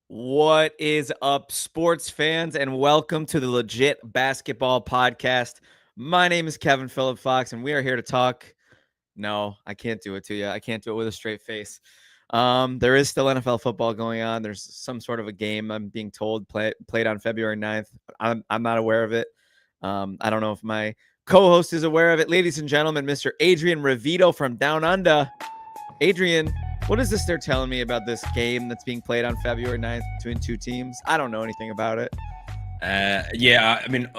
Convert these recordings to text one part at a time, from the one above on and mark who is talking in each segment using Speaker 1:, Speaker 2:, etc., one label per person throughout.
Speaker 1: What is up, sports fans, and welcome to the Legit Basketball Podcast. My name is Kevin Phillip Fox, and we are here to talk. No, I can't do it to you. I can't do it with a straight face. There is still NFL football going on. There's some sort of a game I'm being told played on February 9th. I'm not aware of it. I don't know if my co-host is aware of it. Ladies and gentlemen, Mr. Adrian Revito from Down Under. Adrian, what is this they're telling me about this game that's being played on February 9th between two teams? I don't know anything about it.
Speaker 2: Yeah, I mean,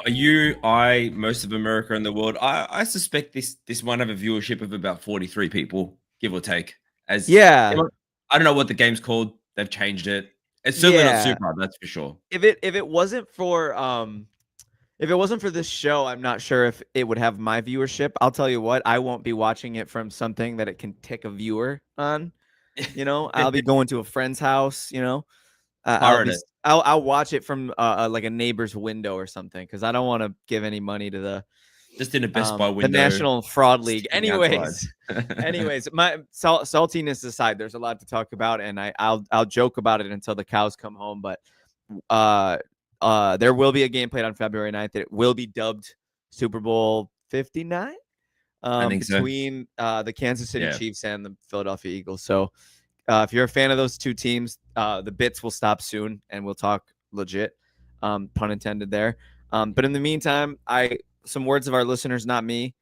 Speaker 2: most of America and the world, I suspect this might have a viewership of about 43 people, give or take.
Speaker 1: Yeah.
Speaker 2: I don't know what the game's called. They've changed it. It's certainly not Super, that's for sure.
Speaker 1: If it wasn't for this show, I'm not sure if it would have my viewership. I'll tell you what, I won't be watching it from something that it can tick a viewer on. I'll be going to a friend's house. I'll watch it from like a neighbor's window or something because I don't want to give any money to the
Speaker 2: just in a Best Buy window,
Speaker 1: the National Fraud League. Anyways, my saltiness aside, there's a lot to talk about, and I'll joke about it until the cows come home. But there will be a game played on February 9th. It will be dubbed Super Bowl 59 between the Kansas City Chiefs and the Philadelphia Eagles. So if you're a fan of those two teams, the bits will stop soon and we'll talk legit, pun intended there. But in the meantime, some words of our listeners, not me.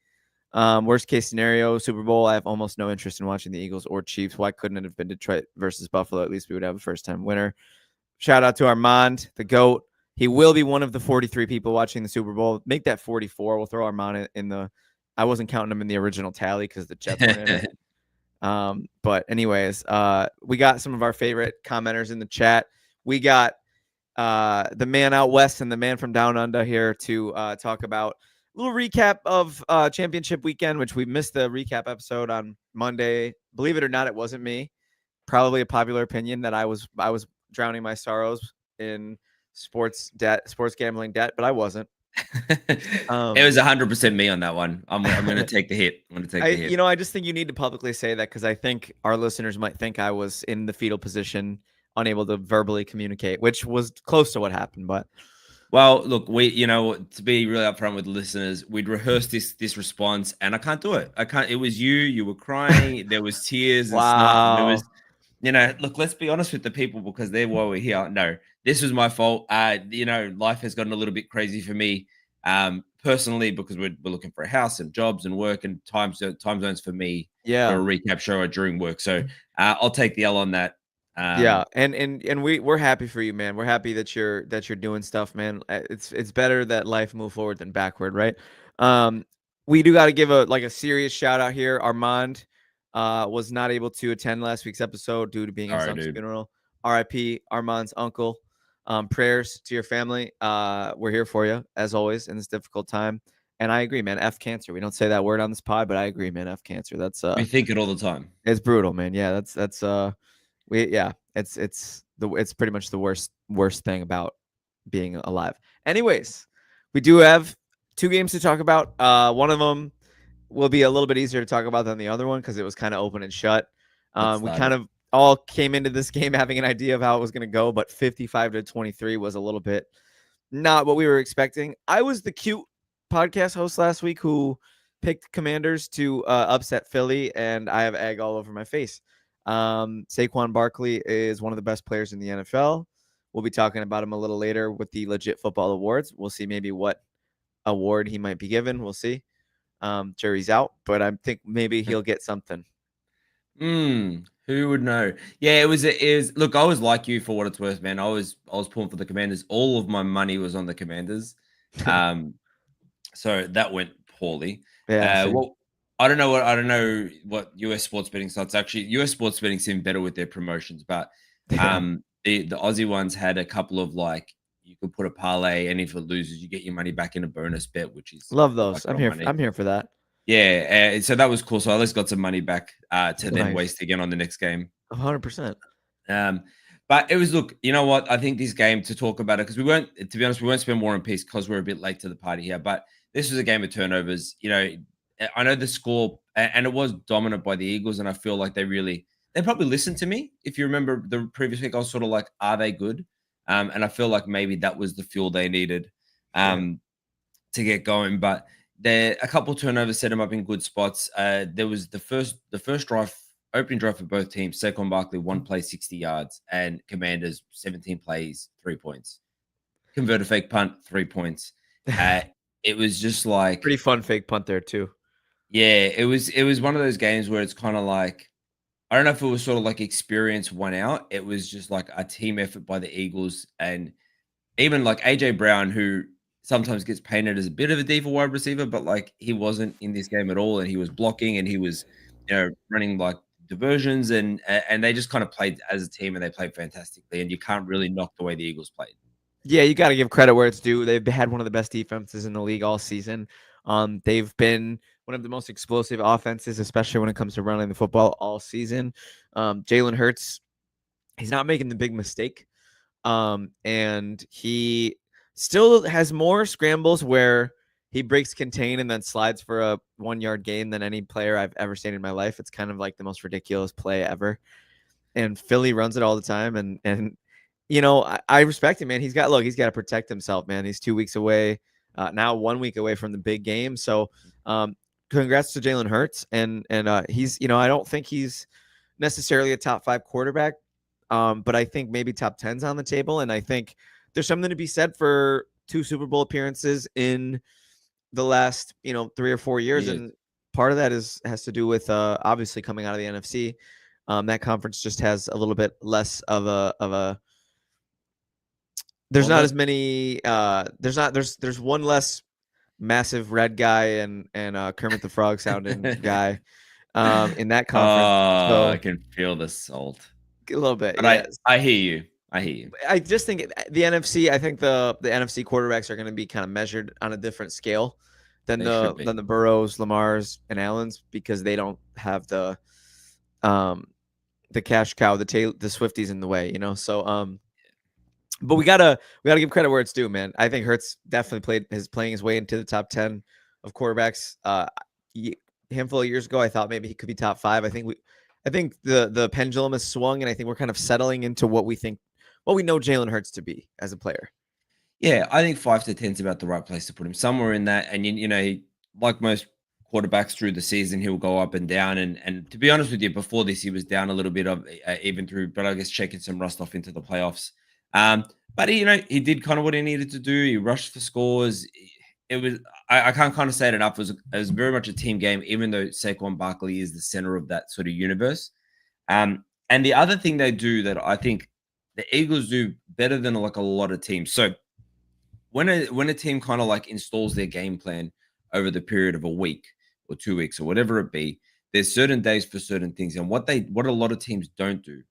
Speaker 1: Worst case scenario, Super Bowl. I have almost no interest in watching the Eagles or Chiefs. Why couldn't it have been Detroit versus Buffalo? At least we would have a first-time winner. Shout out to Armand, the GOAT. He will be one of the 43 people watching the Super Bowl. Make that 44. We'll throw Armand in the – I wasn't counting him in the original tally because the Jets weren't in it. But anyways, we got some of our favorite commenters in the chat. We got the man out west and the man from down under here to talk about a little recap of championship weekend, which we missed the recap episode on Monday. Believe it or not, it wasn't me. Probably a popular opinion that I was drowning my sorrows in sports gambling debt, but I wasn't.
Speaker 2: It was 100% me on that one. I'm going to take the hit.
Speaker 1: I just think you need to publicly say that because I think our listeners might think I was in the fetal position, unable to verbally communicate, which was close to what happened. But
Speaker 2: well, look, to be really upfront with the listeners, we'd rehearsed this response, and I can't do it. I can't. It was you. You were crying. There was tears and snot. There was, look. Let's be honest with the people because they're why we're here. No, this was my fault. Life has gotten a little bit crazy for me, personally, because we're looking for a house and jobs and work and time zones for me.
Speaker 1: Yeah,
Speaker 2: for a recap show or during work. So I'll take the L on that.
Speaker 1: And we're happy for you, man. We're happy that you're doing stuff, man. It's better that life move forward than backward, right? We do got to give a serious shout out here. Armand was not able to attend last week's episode due to being in some funeral. RIP Armand's uncle. Prayers to your family. We're here for you as always in this difficult time. And I agree, man. F cancer. We don't say that word on this pod, but I agree, man. F cancer. That's
Speaker 2: we think it all the time.
Speaker 1: It's brutal, man. Yeah, that's it's pretty much the worst thing about being alive. Anyways, we do have two games to talk about. One of them will be a little bit easier to talk about than the other one because it was kind of open and shut. We kind of all came into this game having an idea of how it was going to go, but 55-23 was a little bit not what we were expecting. I was the cute podcast host last week who picked Commanders to upset Philly, and I have egg all over my face. Saquon Barkley is one of the best players in the NFL. We'll be talking about him a little later with the Legit Football Awards. We'll see maybe what award he might be given. We'll see. Jury's out, but I think maybe he'll get something.
Speaker 2: Who would know? Yeah, it was. Look, I was like you for what it's worth, man. I was pulling for the Commanders. All of my money was on the Commanders. So that went poorly.
Speaker 1: Yeah.
Speaker 2: Well, I don't know what US sports betting sites actually. US sports betting seem better with their promotions, but the Aussie ones had a couple of you could put a parlay, and if it loses, you get your money back in a bonus bet, which is
Speaker 1: love those. I'm here for that.
Speaker 2: Yeah, so that was cool. So I at least got some money back to then waste again on the next game.
Speaker 1: 100%.
Speaker 2: But it was, look, you know what? I think this game, to talk about it, because we won't spend War and Peace because we're a bit late to the party here. But this was a game of turnovers. I know the score, and it was dominant by the Eagles, and I feel like they really they probably listened to me. If you remember the previous week, I was sort of like, are they good? And I feel like maybe that was the fuel they needed to get going. But there a couple turnovers set them up in good spots. There was the first drive, opening drive for both teams. Saquon Barkley, one play, 60 yards, and Commanders, 17 plays, 3 points. Convert a fake punt, 3 points. It was just like
Speaker 1: pretty fun fake punt there too.
Speaker 2: Yeah, it was one of those games where it's kind of like, I don't know if it was sort of like experience won out. It was just like a team effort by the Eagles, and even like AJ Brown, who sometimes gets painted as a bit of a default wide receiver, but like he wasn't in this game at all, and he was blocking and he was, running like diversions, and they just kind of played as a team, and they played fantastically, and you can't really knock the way the Eagles played.
Speaker 1: Yeah, you got to give credit where it's due. They've had one of the best defenses in the league all season. They've been one of the most explosive offenses, especially when it comes to running the football all season. Jalen Hurts, he's not making the big mistake. And he still has more scrambles where he breaks contain and then slides for a 1-yard gain than any player I've ever seen in my life. It's kind of like the most ridiculous play ever. And Philly runs it all the time. And I respect him, man. He's got to protect himself, man. He's 2 weeks away, now 1 week away from the big game. So, congrats to Jalen Hurts. And he's, I don't think he's necessarily a top 5 quarterback, but I think maybe top 10's on the table. And I think there's something to be said for 2 Super Bowl appearances in the last, 3 or 4 years. And part of that has to do with obviously coming out of the NFC. That conference just has a little bit less of a there's not as many there's one less massive red guy and Kermit the Frog sounding guy in that conference. So
Speaker 2: I can feel the salt
Speaker 1: a little bit.
Speaker 2: But yes. I hear you.
Speaker 1: I just think the NFC, I think the NFC quarterbacks are going to be kind of measured on a different scale than the Burrows, Lamars, and Allens, because they don't have the cash cow, the Swifties in the way, So but we gotta give credit where it's due, man. I think Hurts definitely playing his way into the top 10 of quarterbacks. A handful of years ago, I thought maybe he could be top 5. I think the pendulum has swung, and I think we're kind of settling into what we know Jalen Hurts to be as a player.
Speaker 2: Yeah, I think 5 to 10 is about the right place to put him, somewhere in that. And like most quarterbacks through the season, he'll go up and down. And to be honest with you, before this, he was down a little bit of even through, but I guess checking some rust off into the playoffs. But he did kind of what he needed to do. He rushed for scores. It was I can't kind of say it enough. It was very much a team game, even though Saquon Barkley is the center of that sort of universe. And the other thing they do that I think the Eagles do better than like a lot of teams. So when a team kind of like installs their game plan over the period of a week or 2 weeks or whatever it be, there's certain days for certain things. And what a lot of teams don't do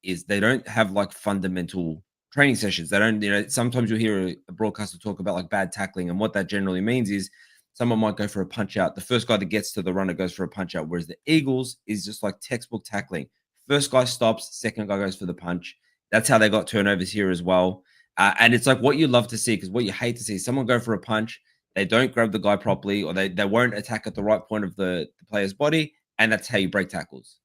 Speaker 2: is they don't have like fundamental training sessions. They don't, sometimes you'll hear a broadcaster talk about like bad tackling. And what that generally means is someone might go for a punch out. The first guy that gets to the runner goes for a punch out, whereas the Eagles is just like textbook tackling. First guy stops, second guy goes for the punch. That's how they got turnovers here as well. And it's like what you love to see, because what you hate to see is someone go for a punch, they don't grab the guy properly, or they won't attack at the right point of the player's body, and that's how you break tackles.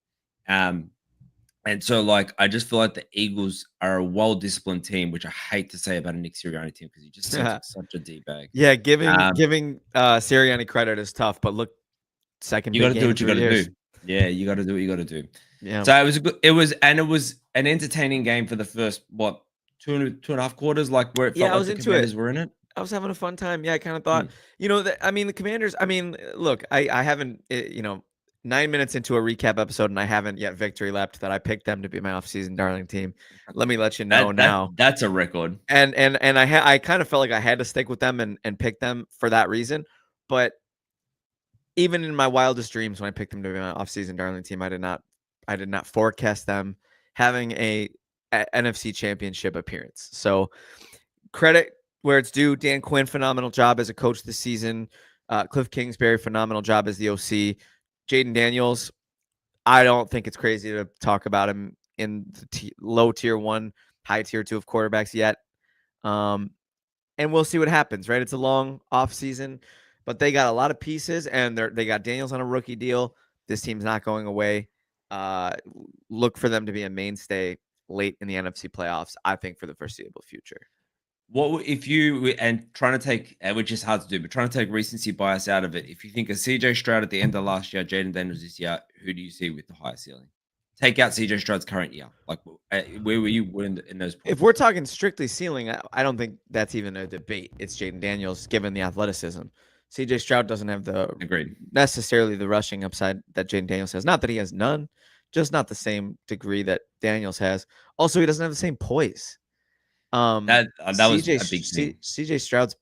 Speaker 2: And so, like, I just feel like the Eagles are a well-disciplined team, which I hate to say about a Nick Sirianni team, because he just seems like such a D-bag.
Speaker 1: Yeah, giving Sirianni credit is tough, but look, second
Speaker 2: you
Speaker 1: got
Speaker 2: to do what you got to do. Yeah, you got to do what you got to do.
Speaker 1: Yeah.
Speaker 2: So it was an entertaining game for the first 2.5 quarters, like where it felt like the Commanders were in it.
Speaker 1: I was having a fun time. Yeah, I kind of thought, the Commanders. I mean, look, I haven't, 9 minutes into a recap episode, and I haven't yet victory lapped that I picked them to be my offseason darling team. Let me let you know now.
Speaker 2: That's a record.
Speaker 1: And I kind of felt like I had to stick with them and pick them for that reason. But even in my wildest dreams, when I picked them to be my offseason darling team, I did not forecast them having a NFC Championship appearance. So credit where it's due. Dan Quinn, phenomenal job as a coach this season. Cliff Kingsbury, phenomenal job as the OC. Jaden Daniels, I don't think it's crazy to talk about him in the low tier 1, high tier 2 of quarterbacks yet. And we'll see what happens, right? It's a long off season, but they got a lot of pieces, and they got Daniels on a rookie deal. This team's not going away. look for them to be a mainstay late in the NFC playoffs, I think, for the foreseeable future.
Speaker 2: What if you and trying to take, which is hard to do, but trying to take recency bias out of it? If you think of CJ Stroud at the end of last year, Jaden Daniels this year, who do you see with the highest ceiling? Take out CJ Stroud's current year. Like, where were you in those points?
Speaker 1: If we're talking strictly ceiling, I don't think that's even a debate. It's Jaden Daniels, given the athleticism. CJ Stroud doesn't have necessarily the rushing upside that Jaden Daniels has. Not that he has none, just not the same degree that Daniels has. Also, he doesn't have the same poise.
Speaker 2: That was a big thing.
Speaker 1: CJ Stroud's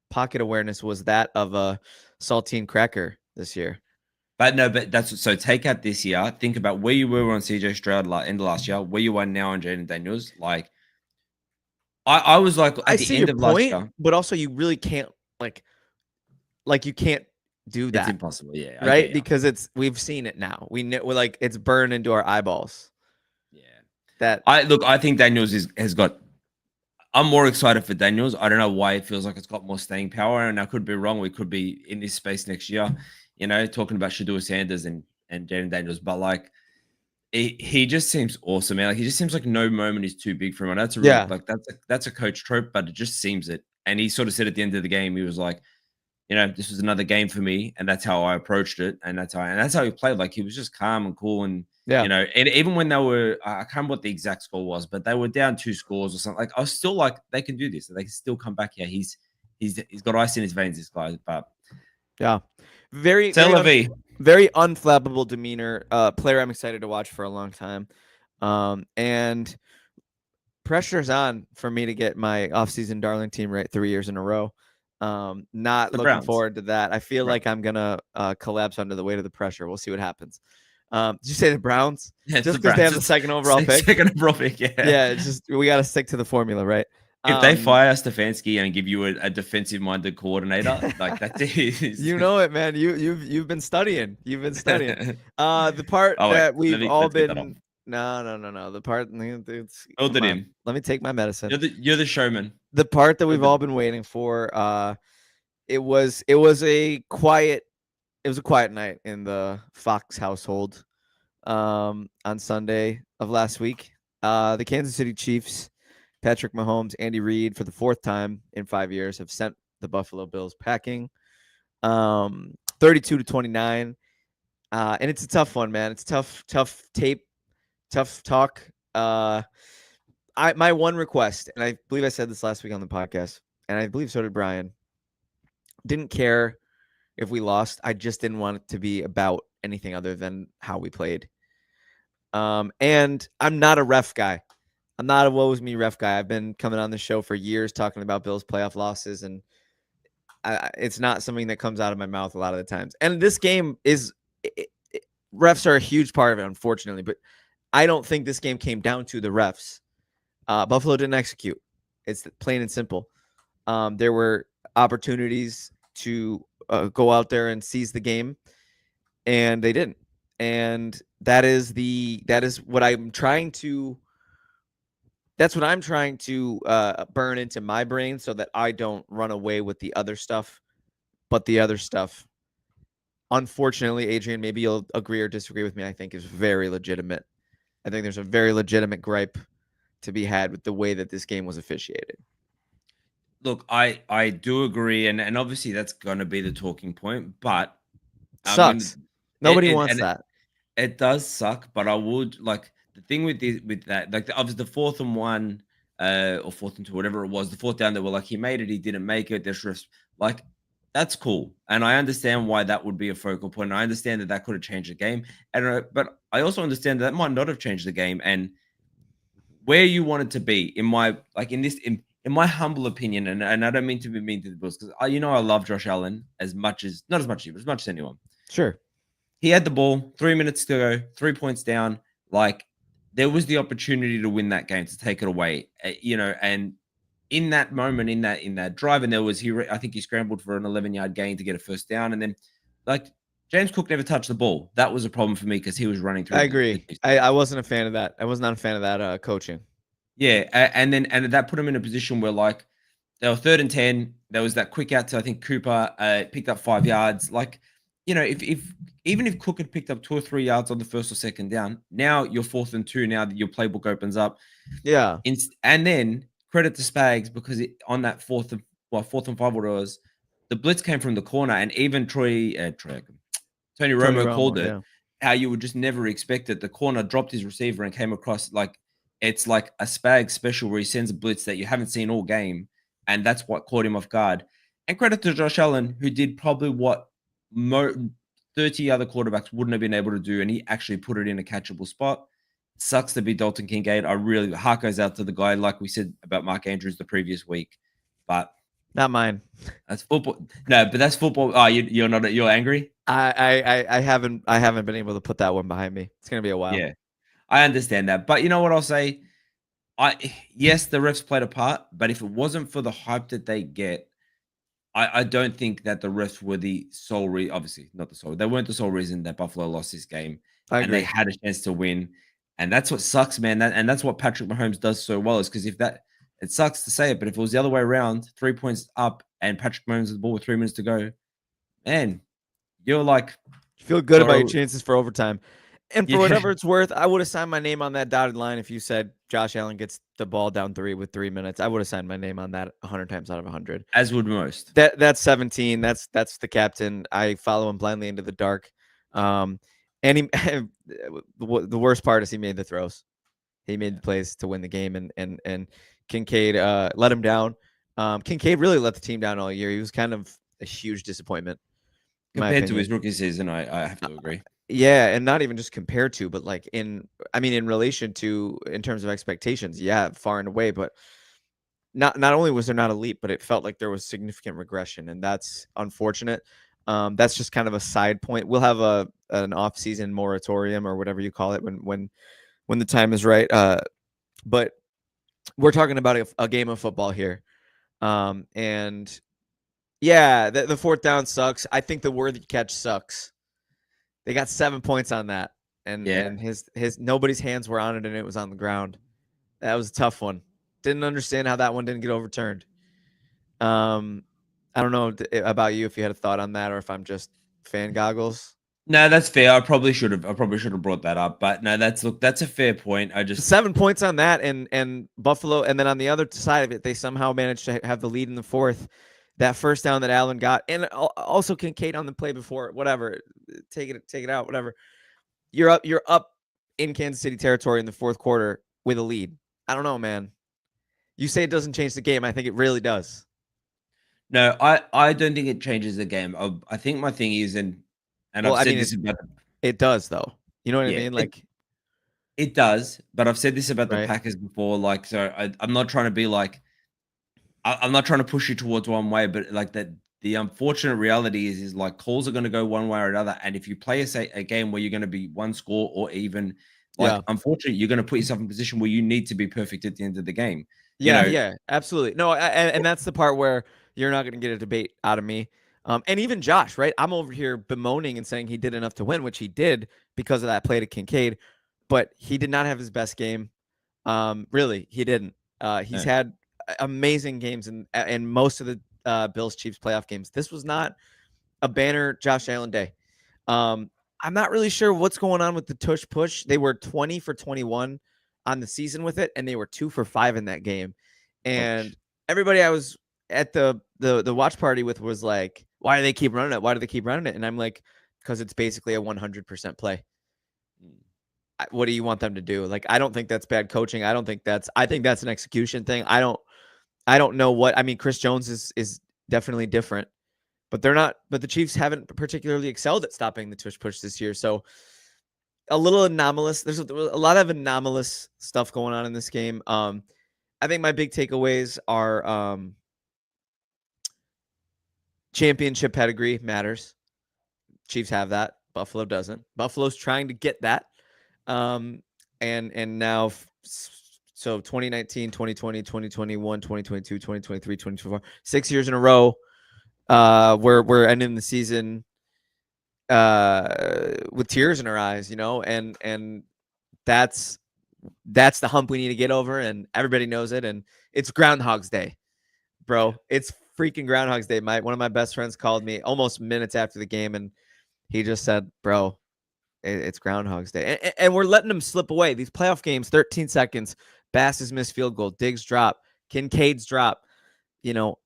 Speaker 1: pocket awareness was that of a saltine cracker this year.
Speaker 2: But that's so. Take out this year. Think about where you were on CJ Stroud end of last year, where you are now on Jaden Daniels. Like, I was like at the end of last year,
Speaker 1: but also you really can't like you can't do that.
Speaker 2: It's impossible, yeah,
Speaker 1: right? Because we've seen it now. We're like it's burned into our eyeballs.
Speaker 2: Yeah, I think Daniels has got. I'm more excited for Daniels. I don't know why it feels like it's got more staying power, and I could be wrong. We could be in this space next year, talking about Shedeur Sanders and Jaden Daniels, but like he just seems awesome, man. Like he just seems like no moment is too big for him. And that's that's a coach trope, but it just seems it. And he sort of said at the end of the game, he was like, this was another game for me, and that's how I approached it, and that's how he played. Like he was just calm and cool, and and even when they were, I can't remember what the exact score was, but they were down 2 scores or something. Like I was still like, they can do this, they can still come back here. He's got ice in his veins, this guy. But
Speaker 1: very unflappable demeanor. Player I'm excited to watch for a long time, and pressure's on for me to get my offseason darling team right 3 years in a row. Not looking forward to that. I feel like I'm gonna collapse under the weight of the pressure. We'll see what happens. Did you say the Browns?
Speaker 2: Yeah,
Speaker 1: just because they have the second overall pick.
Speaker 2: Second overall pick, yeah.
Speaker 1: Yeah, it's just we got to stick to the formula, right?
Speaker 2: If they fire Stefanski and give you a defensive-minded coordinator, like that's it.
Speaker 1: You know it, man. You've been studying. You've been studying. The part that we've all been. No. The part. Let me take my medicine.
Speaker 2: You're the showman.
Speaker 1: The part that we've all been waiting for. It was a quiet night in the Fox household. On Sunday of last week, the Kansas City Chiefs, Patrick Mahomes, Andy Reid, for the 4th time in 5 years, have sent the Buffalo Bills packing, 32-29. And it's a tough one, man. It's tough tape, tough talk. My one request, and I believe I said this last week on the podcast, and I believe so did Brian, didn't care if we lost. I just didn't want it to be about anything other than how we played. And I'm not a ref guy. I'm not a woe is me ref guy. I've been coming on the show for years talking about Bills playoff losses, and it's not something that comes out of my mouth a lot of the times. And this game refs are a huge part of it, unfortunately, but I don't think this game came down to the refs. Buffalo didn't execute. It's plain and simple. There were opportunities to go out there and seize the game, and they didn't. And that is what I'm trying to. That's what I'm trying to burn into my brain so that I don't run away with the other stuff. But the other stuff, unfortunately, Adrian, maybe you'll agree or disagree with me, I think is very legitimate. I think there's a very legitimate gripe to be had with the way that this game was officiated.
Speaker 2: Look, I do agree, and obviously that's going to be the talking point, but
Speaker 1: sucks. Nobody wants that.
Speaker 2: It does suck, but I would like the thing with that, like obviously the 4th and 1 or 4th and 2, whatever it was, the 4th down, they were like, he made it, he didn't make it. There's just like, that's cool, and I understand why that would be a focal point. I understand that could have changed the game, and but I also understand that might not have changed the game, and where you want it to be in my in my humble opinion, and I don't mean to be mean to the Bills because I love Josh Allen not as much as anyone.
Speaker 1: Sure.
Speaker 2: He had the ball, 3 minutes to go, 3 points down. Like there was the opportunity to win that game, to take it away, and in that moment, in that drive, and I think he scrambled for an 11-yard gain to get a first down. And then like James Cook never touched the ball. That was a problem for me because he was running through.
Speaker 1: I agree. I wasn't a fan of that. I was not a fan of that coaching.
Speaker 2: Yeah. And that put him in a position where like they were 3rd and 10. There was that quick out to, I think Cooper picked up 5 yards. Like you know, if even if Cook had picked up 2 or 3 yards on the first or second down, now you're 4th and 2 now that your playbook opens up.
Speaker 1: Yeah.
Speaker 2: And then credit to Spags because on that 4th and 5 what it was, the blitz came from the corner and even Tony Romo called it,
Speaker 1: yeah.
Speaker 2: how you would just never expect it. The corner dropped his receiver and came across like it's like a Spags special where he sends a blitz that you haven't seen all game, and that's what caught him off guard. And credit to Josh Allen, who did probably what 30 other quarterbacks wouldn't have been able to do, and he actually put it in a catchable spot. Sucks to be Dalton Kincaid. I really heart goes out to the guy, like we said about Mark Andrews the previous week, but
Speaker 1: not mine.
Speaker 2: That's football. No, but that's football. Oh, you're not. You're angry.
Speaker 1: I haven't been able to put that one behind me. It's gonna be a while.
Speaker 2: Yeah, I understand that, but you know what I'll say. Yes, the refs played a part, but if it wasn't for the hype that they get, I don't think that the refs were the sole reason. Obviously, not the sole. They weren't the sole reason that Buffalo lost this game, and they had a chance to win. And that's what sucks, man. And that's what Patrick Mahomes does so well is because if that, it sucks to say it, but if it was the other way around, 3 points up, and Patrick Mahomes has the ball with 3 minutes to go, man, you're like,
Speaker 1: you feel good about your chances for overtime. And for whatever it's worth, I would have signed my name on that dotted line if you said Josh Allen gets the ball down 3 with 3 minutes. I would have signed my name on that 100 times out of 100.
Speaker 2: As would most.
Speaker 1: That's 17. That's the captain. I follow him blindly into the dark. And he, the worst part is he made the throws. He made the plays to win the game, and Kincaid let him down. Kincaid really let the team down all year. He was kind of a huge disappointment
Speaker 2: compared to his rookie season. I have to agree.
Speaker 1: Yeah, and not even just compared to, but like in relation to, in terms of expectations, yeah, far and away. But not only was there not a leap, but it felt like there was significant regression, and that's unfortunate. That's just kind of a side point. We'll have an off-season moratorium or whatever you call it when the time is right. But we're talking about a game of football here, and yeah, the fourth down sucks. I think the Worthy catch sucks. They got 7 points on that, and his nobody's hands were on it, and it was on the ground. That was a tough one. Didn't understand how that one didn't get overturned. I don't know about you if you had a thought on that, or if I'm just fan goggles.
Speaker 2: No, that's fair. I probably should have brought that up, but no, that's a fair point. I just
Speaker 1: 7 points on that, and Buffalo, and then on the other side of it, they somehow managed to have the lead in the fourth. That first down that Allen got, and also Kincaid on the play before, whatever, take it out, whatever. You're up in Kansas City territory in the fourth quarter with a lead. I don't know, man. You say it doesn't change the game. I think it really does.
Speaker 2: No, I don't think it changes the game. I think my thing is, and I've said this about
Speaker 1: it does though. You know what I mean? Like
Speaker 2: it does, but I've said this about the Packers before. Like, so I'm not trying to be like. I'm not trying to push you towards one way, but like that, the unfortunate reality is like calls are going to go one way or another. And if you play a game where you're going to be one score or even, like, unfortunately, you're going to put yourself in a position where you need to be perfect at the end of the game.
Speaker 1: Yeah, absolutely. No, and that's the part where you're not going to get a debate out of me. And even Josh, right? I'm over here bemoaning and saying he did enough to win, which he did because of that play to Kincaid, but he did not have his best game. Really, he didn't. He's had amazing games in most of the Bills Chiefs playoff games. This was not a banner Josh Allen day. I'm not really sure what's going on with the tush push. They were 20 for 21 on the season with it, and they were 2 for 5 in that game. And everybody I was at the watch party with was like, why do they keep running it? Why do they keep running it? And I'm like, because it's basically a 100% play. What do you want them to do? Like, I don't think that's bad coaching. I think that's an execution thing. I don't know what, I mean, Chris Jones is definitely different, but the Chiefs haven't particularly excelled at stopping the tush push this year. So a little anomalous. There's a lot of anomalous stuff going on in this game. I think my big takeaways are championship pedigree matters. Chiefs have that. Buffalo doesn't. Buffalo's trying to get that. And now, so 2019, 2020, 2021, 2022, 2023, 2024, 6 years in a row, we're ending the season with tears in our eyes, you know, and that's the hump we need to get over, and everybody knows it. And it's Groundhog's Day, bro. It's freaking Groundhog's Day. One of my best friends called me almost minutes after the game, and He just said, "Bro, it's Groundhog's Day," and we're letting them slip away. These playoff games, 13 seconds, Bass's missed field goal, Diggs drop, Kincaid's drop. You know,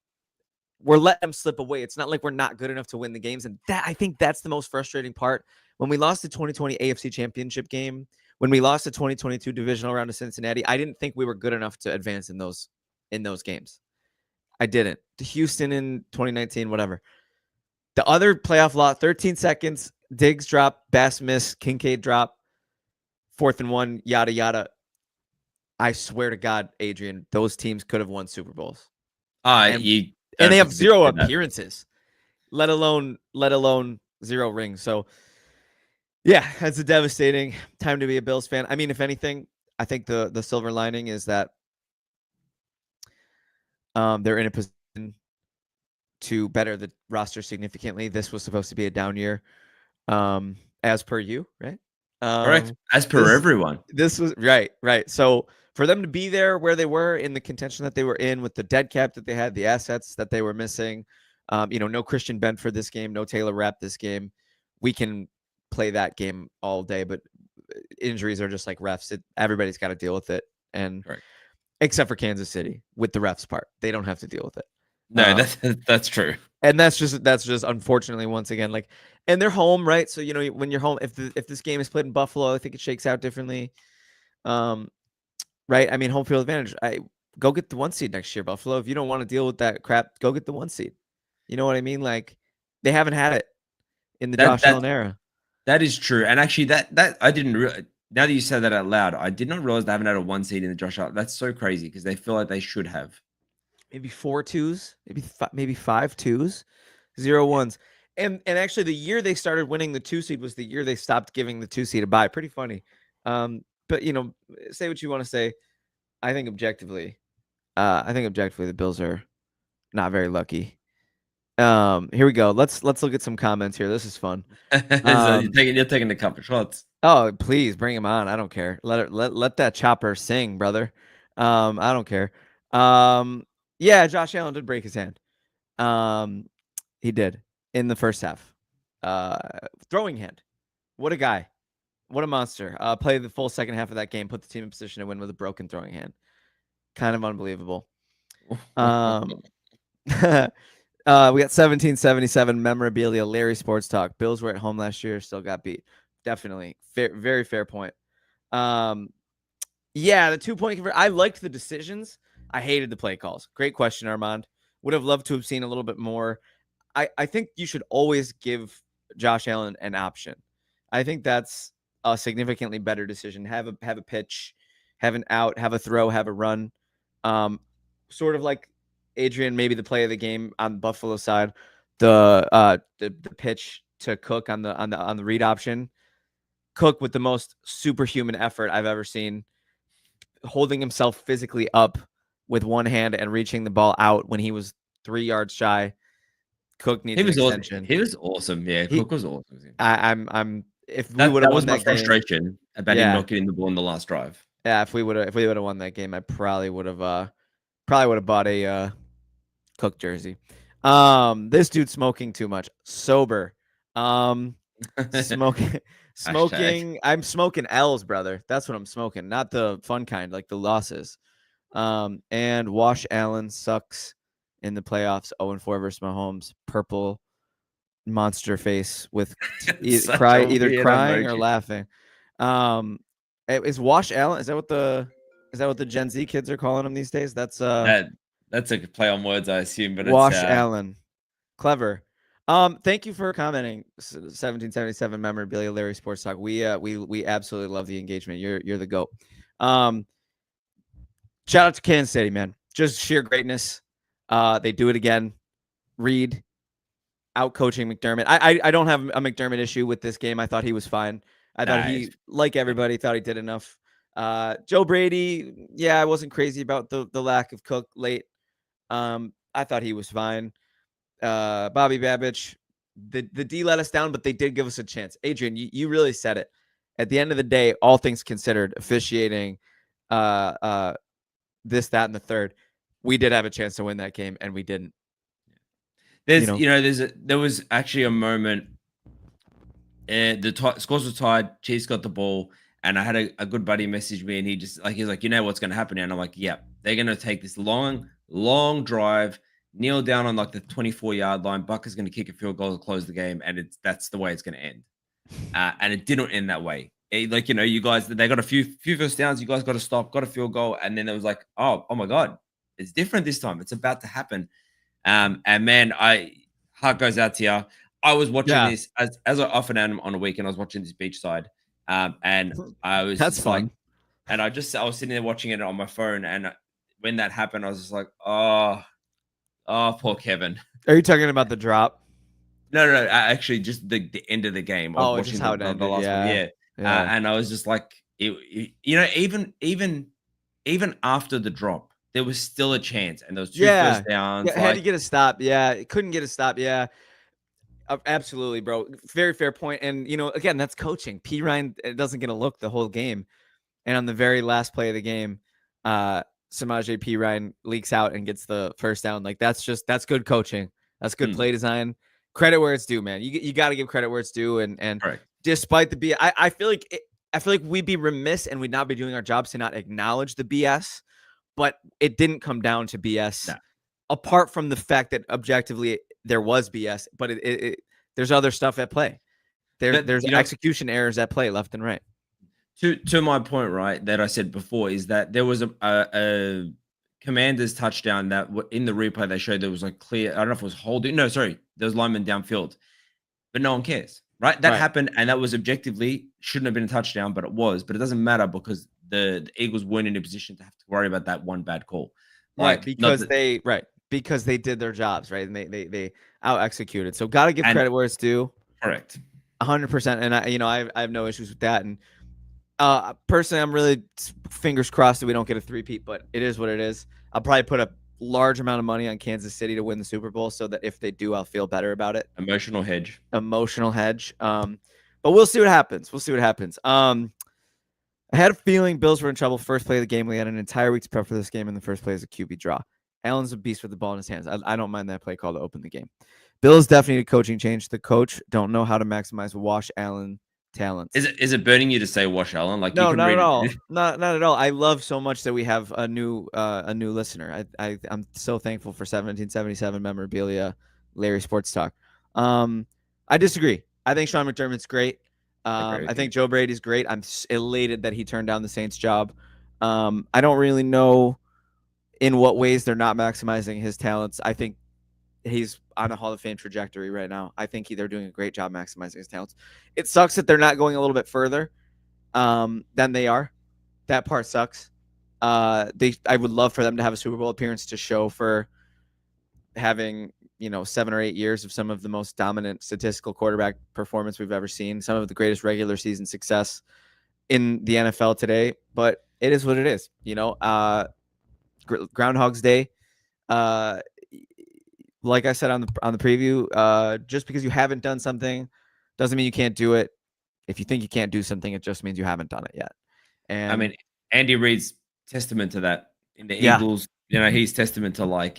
Speaker 1: we're letting them slip away. It's not like we're not good enough to win the games, and I think that's the most frustrating part. When we lost the 2020 AFC Championship game, when we lost the 2022 divisional round to Cincinnati, I didn't think we were good enough to advance in those games. I didn't. Houston in 2019, whatever. The other playoff lot, 13 seconds, Diggs drop, Bass miss, Kincaid drop, 4th and 1, yada, yada. I swear to God, Adrian, those teams could have won Super Bowls. And they have 0 appearances, let alone 0 rings. So, yeah, it's a devastating time to be a Bills fan. I mean, if anything, I think the silver lining is that they're in a position to better the roster significantly. This was supposed to be a down year, as per you, right?
Speaker 2: Correct. As per everyone.
Speaker 1: This was right. So for them to be there where they were in the contention that they were in with the dead cap that they had, the assets that they were missing, no Christian Benford this game, no Taylor Rapp this game. We can play that game all day, but injuries are just like refs. Everybody's got to deal with it. And except for Kansas City with the refs part, they don't have to deal with it.
Speaker 2: No, that's true.
Speaker 1: And that's just unfortunately once again, like, and they're home, right? So, when you're home, if this game is played in Buffalo, I think it shakes out differently. Right? I mean, home field advantage. Go get the 1 seed next year, Buffalo. If you don't want to deal with that crap, go get the 1 seed. You know what I mean? Like, they haven't had it in the Josh Allen era.
Speaker 2: That is true. And actually, that I didn't realize. Now that you said that out loud, I did not realize they haven't had a 1 seed in the Josh Allen. That's so crazy because they feel like they should have.
Speaker 1: Maybe 4 2s, maybe 5 2s, 0 1s. And actually, the year they started winning the 2 seed was the year they stopped giving the 2 seed a bye. Pretty funny. But say what you want to say. I think objectively, the Bills are not very lucky. Here we go. Let's look at some comments here. This is fun.
Speaker 2: So you're taking the couple shots.
Speaker 1: Oh, please bring him on. I don't care. Let that chopper sing, brother. I don't care. Yeah, Josh Allen did break his hand. He did in the first half. Throwing hand. What a guy. What a monster. Played the full second half of that game, put the team in position to win with a broken throwing hand. Kind of unbelievable. We got 1777 memorabilia, Larry Sports Talk. Bills were at home last year, still got beat. Definitely. Very fair point. Yeah, the 2-point conversion. I liked the decisions. I hated the play calls. Great question, Armand. Would have loved to have seen a little bit more. I think you should always give Josh Allen an option. I think that's a significantly better decision. Have a pitch, have an out, have a throw, have a run. Sort of like Adrian, maybe the play of the game on the Buffalo side, the pitch to Cook on the read option. Cook with the most superhuman effort I've ever seen, holding himself physically up with one hand and reaching the ball out when he was 3 yards shy. Cook needs an extension.
Speaker 2: He was awesome. Yeah, Cook was awesome.
Speaker 1: If we would have won that game,
Speaker 2: frustration about him not getting the ball in the last drive.
Speaker 1: Yeah, if we would have won that game, I probably would have bought a Cook jersey. This dude's smoking too much. Sober. Smoking. I'm smoking L's, brother. That's what I'm smoking, not the fun kind, like the losses. And Wash Allen sucks in the playoffs. 0-4 versus Mahomes. Purple monster face with either crying or laughing. Is Wash Allen? Is that what the Gen Z kids are calling him these days? That's a
Speaker 2: play on words, I assume. But
Speaker 1: Wash Allen, clever. Thank you for commenting. 1777 memorabilia, Larry Sports Talk. We absolutely love the engagement. You're the GOAT. Shout out to Kansas City, man. Just sheer greatness. They do it again. Reed out coaching McDermott. I don't have a McDermott issue with this game. I thought he was fine. I thought he, like everybody, thought he did enough. Joe Brady, yeah, I wasn't crazy about the lack of Cook late. I thought he was fine. Bobby Babich, the D let us down, but they did give us a chance. Adrian, you really said it. At the end of the day, all things considered, officiating, this, that, and the third, we did have a chance to win that game, and we didn't.
Speaker 2: There was actually a moment scores were tied. Chiefs got the ball, and I had a good buddy message me, and he's like, you know what's going to happen now? And I'm like, yeah, they're going to take this long drive, kneel down on like the 24-yard line. Buck is going to kick a field goal to close the game, and that's the way it's going to end. And it didn't end that way. You guys, they got a few first downs. You guys got to stop, got a field goal, and then it was like, oh my god, it's different this time. It's about to happen. And man, heart goes out to you. I was watching this as I often am on a weekend. I was watching this beachside, and I was
Speaker 1: that's fun.
Speaker 2: Like, and I was sitting there watching it on my phone, and when that happened, I was just like, oh, poor Kevin.
Speaker 1: Are you talking about the drop?
Speaker 2: No, actually, just the end of the game. I was watching
Speaker 1: just how it ended.
Speaker 2: The last one, yeah. And I was just like, even after the drop, there was still a chance, and those two first downs.
Speaker 1: Yeah, had to get a stop. Yeah, it couldn't get a stop. Yeah, absolutely, bro. Very fair point. And again, that's coaching. P. Ryan doesn't get a look the whole game, and on the very last play of the game, Samaje P. Ryan leaks out and gets the first down. Like that's good coaching. That's good play design. Credit where it's due, man. You got to give credit where it's due. And despite the BS, I feel like we'd be remiss and we'd not be doing our jobs to not acknowledge the BS. But it didn't come down to BS. No. Apart from the fact that objectively there was BS, but there's other stuff at play. There's execution errors at play left and right.
Speaker 2: To my point, right, that I said before is that there was a Commanders touchdown that in the replay they showed there was like clear. I don't know if it was holding. No, sorry, there was lineman downfield, but no one cares, right? That happened, and that was objectively shouldn't have been a touchdown, but it was. But it doesn't matter because the Eagles weren't in a position to have to worry about that one bad call,
Speaker 1: because they did their jobs, right, and they out executed. So got to give credit where it's due.
Speaker 2: Correct,
Speaker 1: 100%. And I have no issues with that. And personally, I'm really fingers crossed that we don't get a three-peat, but it is what it is. I'll probably put a large amount of money on Kansas City to win the Super Bowl so that if they do, I'll feel better about it.
Speaker 2: Emotional hedge.
Speaker 1: But we'll see what happens. I had a feeling Bills were in trouble first play of the game. We had an entire week to prep for this game, and the first play is a QB draw. Allen's a beast with the ball in his hands. I don't mind that play call to open the game. Bills definitely need a coaching change. The coach don't know how to maximize Wash Allen talents.
Speaker 2: Is it burning you to say Wash Allen? Like
Speaker 1: no, not at all. Not at all. I love so much that we have a new listener. I'm so thankful for 1777 memorabilia, Larry Sports Talk. I disagree. I think Sean McDermott's great. I think Joe Brady's great. I'm elated that he turned down the Saints job. I don't really know in what ways they're not maximizing his talents. I think he's on a Hall of Fame trajectory right now. I think they're doing a great job maximizing his talents. It sucks that they're not going a little bit further than they are. That part sucks. I would love for them to have a Super Bowl appearance to show for having 7 or 8 years of some of the most dominant statistical quarterback performance we've ever seen, some of the greatest regular season success in the NFL today. But it is what it is. Groundhog's Day. Like I said on the preview, just because you haven't done something doesn't mean you can't do it. If you think you can't do something, it just means you haven't done it yet. And
Speaker 2: I mean, Andy Reid's testament to that in the Eagles. He's testament to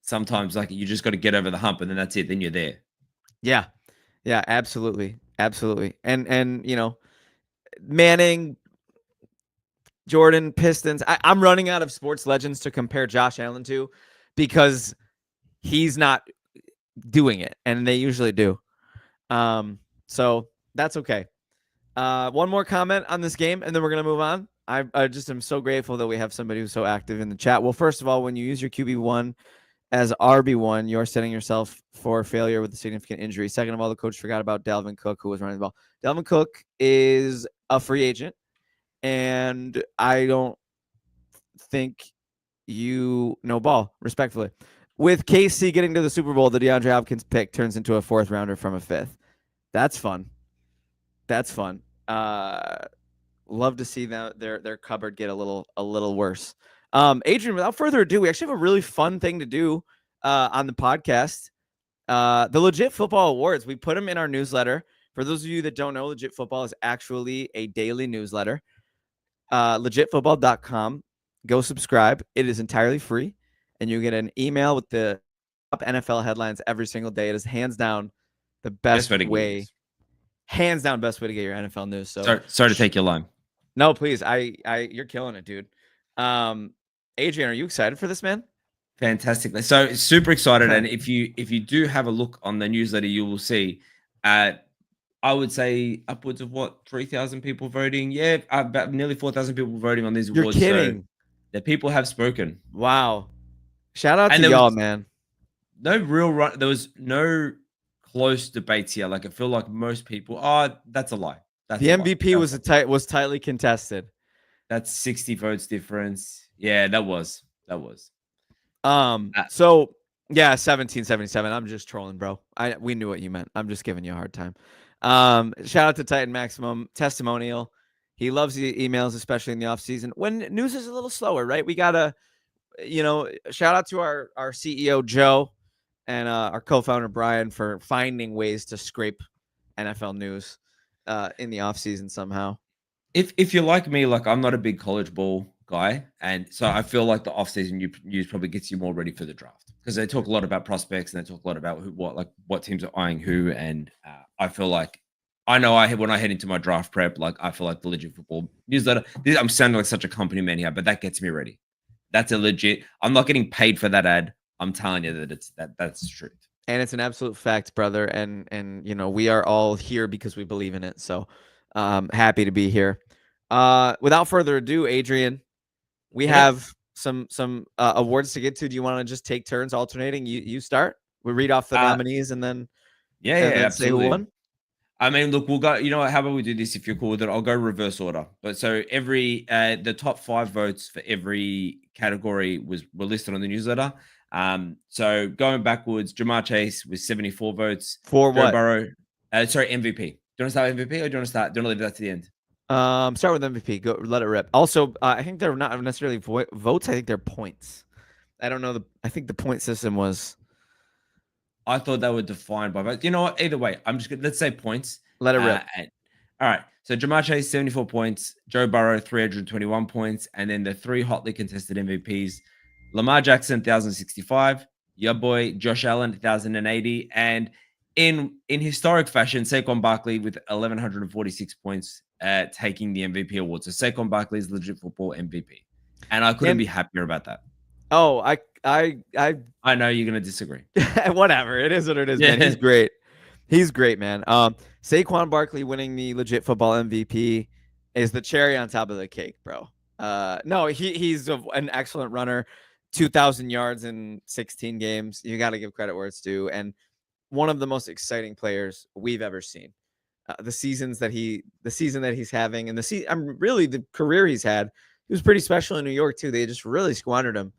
Speaker 2: sometimes you just got to get over the hump and then that's it. Then you're there.
Speaker 1: Yeah, absolutely. And Manning, Jordan, Pistons. I'm running out of sports legends to compare Josh Allen to because he's not doing it, and they usually do. So that's okay. One more comment on this game, and then we're going to move on. I just am so grateful that we have somebody who's so active in the chat. Well, first of all, when you use your QB1 as RB1, you're setting yourself for failure with a significant injury. Second of all, the coach forgot about Dalvin Cook, who was running the ball. Dalvin Cook is a free agent, and I don't think you know ball, respectfully. With KC getting to the Super Bowl, the DeAndre Hopkins pick turns into a 4th rounder from a 5th. That's fun. Love to see their cupboard get a little worse. Adrian, without further ado, we actually have a really fun thing to do on the podcast. The Legit Football Awards. We put them in our newsletter. For those of you that don't know, Legit Football is actually a daily newsletter. Legitfootball.com. Go subscribe. It is entirely free. And you get an email with the top NFL headlines every single day. It is hands down the best way hands down best way to get your NFL news. So
Speaker 2: sorry to take your line.
Speaker 1: No, please. You're killing it, dude. Adrian, are you excited for this, man?
Speaker 2: Fantastically. So super excited. And if you do have a look on the newsletter, you will see I would say upwards of 3,000 people voting. Yeah, about nearly 4,000 people voting on these awards.
Speaker 1: You're kidding.
Speaker 2: So the people have spoken.
Speaker 1: Wow. Shout out to y'all, man.
Speaker 2: No real run. There was no close debates here. Like I feel like most people. That's a lie. That's
Speaker 1: the MVP was tightly contested.
Speaker 2: That's 60 votes difference. Yeah, that was.
Speaker 1: So yeah, 1777. I'm just trolling, bro. We knew what you meant. I'm just giving you a hard time. Shout out to Titan Maximum testimonial. He loves the emails, especially in the off season when news is a little slower, right? We gotta, shout out to our CEO Joe and our co-founder Brian for finding ways to scrape NFL news in the off season somehow.
Speaker 2: If you're like me, like I'm not a big college ball guy, and so I feel like the off season news probably gets you more ready for the draft because they talk a lot about prospects and they talk a lot about what teams are eyeing who, and I feel like when I head into my draft prep, like I feel like the Legit Football newsletter. I'm sounding like such a company man here, but that gets me ready. That's a legit. I'm not getting paid for that ad. I'm telling you that that's the truth.
Speaker 1: And it's an absolute fact, brother. And we are all here because we believe in it. So happy to be here. Without further ado, Adrian, we have some awards to get to. Do you want to just take turns alternating? You start. We read off the nominees and then
Speaker 2: absolutely.
Speaker 1: Say who won.
Speaker 2: I mean, look, we'll go. You know what? How about we do this? If you're cool with it, I'll go reverse order. But so the top 5 votes for every category were listed on the newsletter. So going backwards, Jamar Chase with 74 votes.
Speaker 1: For
Speaker 2: Joe
Speaker 1: what?
Speaker 2: Burrow, MVP. Do you want to start MVP or do you want to start? Do you want to leave that to the end?
Speaker 1: Start with MVP. Go, let it rip. Also, I think they're not necessarily votes. I think they're points. I don't know. I think the point system was.
Speaker 2: I thought they were defined by votes. You know what? Either way, let's say points.
Speaker 1: Let it rip.
Speaker 2: All right. So Jamar Chase, 74 points. Joe Burrow, 321 points. And then the 3 hotly contested MVPs. Lamar Jackson, 1,065. Your boy, Josh Allen, 1,080. And in historic fashion, Saquon Barkley with 1,146 points taking the MVP award. So Saquon Barkley is Legit Football MVP. And I couldn't be happier about that.
Speaker 1: Oh, I
Speaker 2: know you're gonna disagree.
Speaker 1: Whatever. It is what it is, man. He's great. He's great, man. Saquon Barkley winning the Legit Football MVP is the cherry on top of the cake, bro. No, he's an excellent runner. 2,000 yards in 16 games. You got to give credit where it's due, and one of the most exciting players we've ever seen. The season that he's having, and really the career he's had. He was pretty special in New York too. They just really squandered him.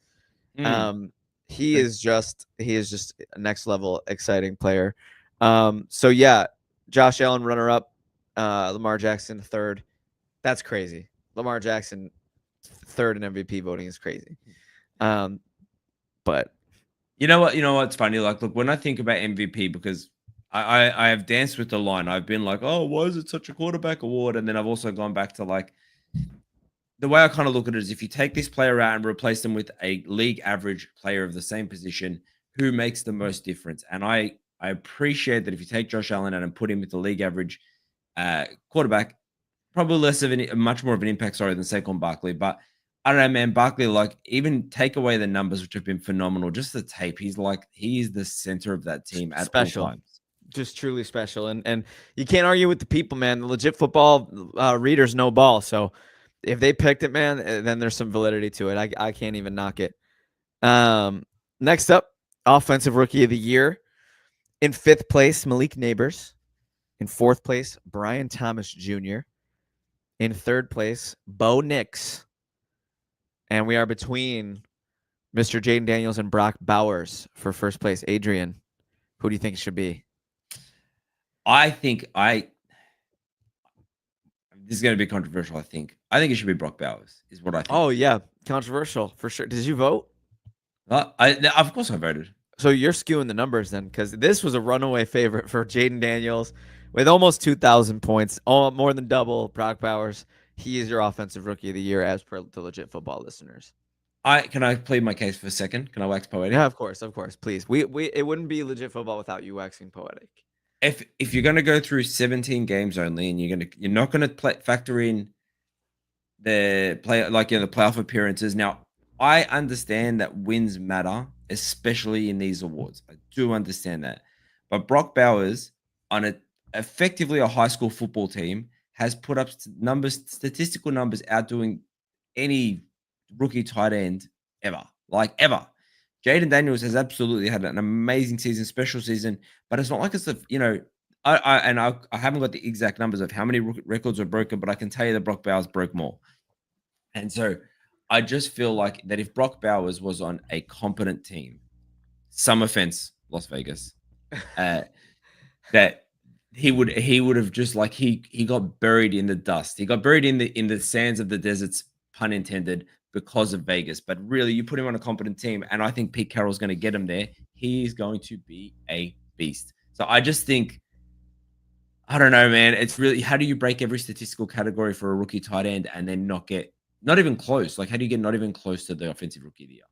Speaker 1: He is just a next level exciting player. So yeah, Josh Allen runner up, Lamar Jackson third. That's crazy. Lamar Jackson third in MVP voting is crazy. But
Speaker 2: you know what's funny? Like, look, when I think about MVP, because I have danced with the line. I've been like, oh, why is it such a quarterback award? And then I've also gone back to like, the way I kind of look at it is if you take this player out and replace them with a league average player of the same position, who makes the most difference? And I appreciate that if you take Josh Allen out and put him with the league average quarterback, probably much more of an impact, than Saquon Barkley. But I don't know, man, Barkley, like even take away the numbers, which have been phenomenal, just the tape. He is the center of that team at all times.
Speaker 1: Just truly special. And you can't argue with the people, man. The Legit Football readers know ball. So if they picked it, man, then there's some validity to it. I can't even knock it. Next up, Offensive Rookie of the Year. In 5th place, Malik Neighbors. In 4th place, Brian Thomas Jr. In 3rd place, Bo Nix. And we are between Mr. Jaden Daniels and Brock Bowers for 1st place. Adrian, who do you think it should be?
Speaker 2: I think this is going to be controversial. I think it should be Brock Bowers. Is what I think.
Speaker 1: Oh yeah, controversial for sure. Did you vote?
Speaker 2: Of course I voted.
Speaker 1: So you're skewing the numbers then, because this was a runaway favorite for Jaden Daniels with almost 2,000 points, more than double Brock Bowers. He is your Offensive Rookie of the Year, as per the Legit Football listeners.
Speaker 2: Can I plead my case for a second? Can I wax poetic?
Speaker 1: Yeah, of course, please. We it wouldn't be Legit Football without you waxing poetic.
Speaker 2: if you're gonna go through 17 games only, and you're not gonna factor in the the playoff appearances. Now, I understand that wins matter, especially in these awards. I do understand that. But Brock Bowers on effectively a high school football team has put up statistical numbers outdoing any rookie tight end ever. Like ever. Jaden Daniels has absolutely had an amazing season, special season, but it's not like it's I haven't got the exact numbers of how many records are broken, but I can tell you that Brock Bowers broke more. And so I just feel like that if Brock Bowers was on a competent team, some offense, Las Vegas, that he would have just like he got buried in the dust. He got buried in the sands of the deserts, pun intended, because of Vegas. But really, you put him on a competent team, and I think Pete Carroll's going to get him there. He's going to be a beast. So I just think, I don't know, man. It's really, how do you break every statistical category for a rookie tight end and then not even close? Like, how do you get not even close to the offensive rookie of the year?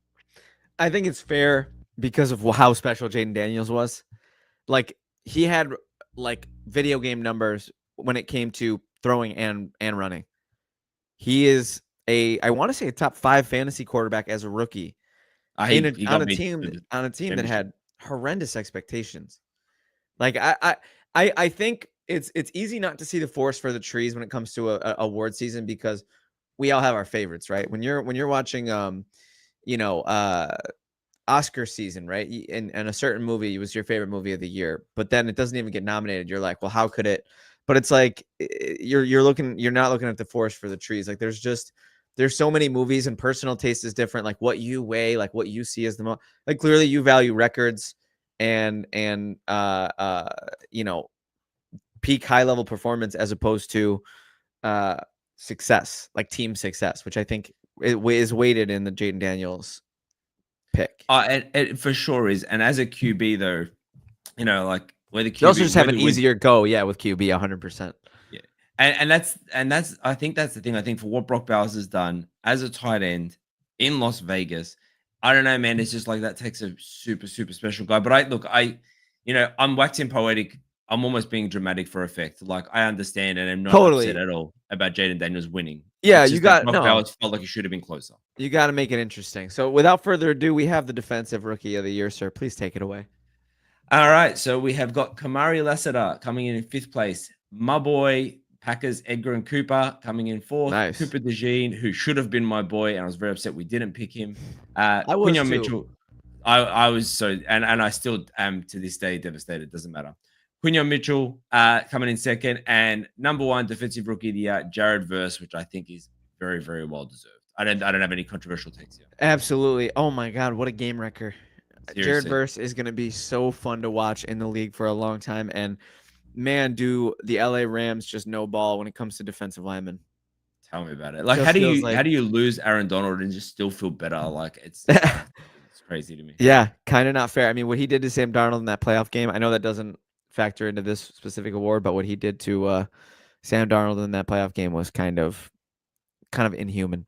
Speaker 1: I think it's fair because of how special Jaden Daniels was. Like, he had like video game numbers when it came to throwing and running. He is I want to say a top 5 fantasy quarterback as a rookie on a team that had horrendous expectations. Like, I think it's easy not to see the forest for the trees when it comes to a award season, because we all have our favorites, right? When you're watching Oscar season, right? And a certain movie was your favorite movie of the year, but then it doesn't even get nominated. You're like, well, how could it? But it's like you're not looking at the forest for the trees. Like, there's so many movies, and personal taste is different. Like, what you weigh, like what you see as the most, like, clearly you value records and peak high level performance as opposed to success, like team success, which I think is weighted in the Jaden Daniels pick.
Speaker 2: It for sure is. And as a QB, though, like where the QB,
Speaker 1: you also just have an easier go, with QB 100%.
Speaker 2: Yeah, and that's I think that's the thing. I think for what Brock Bowers has done as a tight end in Las Vegas, I don't know, man. It's just like that takes a super special guy. But I'm waxing poetic. I'm almost being dramatic for effect. Like, I understand, and I'm not upset at all about Jaden Daniels winning.
Speaker 1: Yeah, you got
Speaker 2: Brock Bowers felt like he should have been closer.
Speaker 1: You got to make it interesting. So, without further ado, we have the defensive rookie of the year, sir. Please take it away.
Speaker 2: All right, so we have got Kamari Lassiter coming in 5th place. My boy Packers Edgar and Cooper coming in 4th.
Speaker 1: Nice.
Speaker 2: Cooper DeJean, who should have been my boy, and I was very upset we didn't pick him.
Speaker 1: I was
Speaker 2: Quinyon
Speaker 1: too.
Speaker 2: Mitchell. I was so, and I still am to this day devastated. Doesn't matter. Quinyon Mitchell coming in 2nd, and number 1 defensive rookie of the year, Jared Verse, which I think is very, very well deserved. I don't have any controversial takes here.
Speaker 1: Absolutely. Oh my God, what a game wrecker! Seriously. Jared Verse is going to be so fun to watch in the league for a long time, and man, do the LA Rams just no ball when it comes to defensive linemen.
Speaker 2: Tell me about it. Like, how do you lose Aaron Donald and just still feel better? Like, it's crazy to me.
Speaker 1: Yeah, kind of not fair. I mean, what he did to Sam Darnold in that playoff game, I know that doesn't factor into this specific award, but what he did to Sam Darnold in that playoff game was kind of inhuman.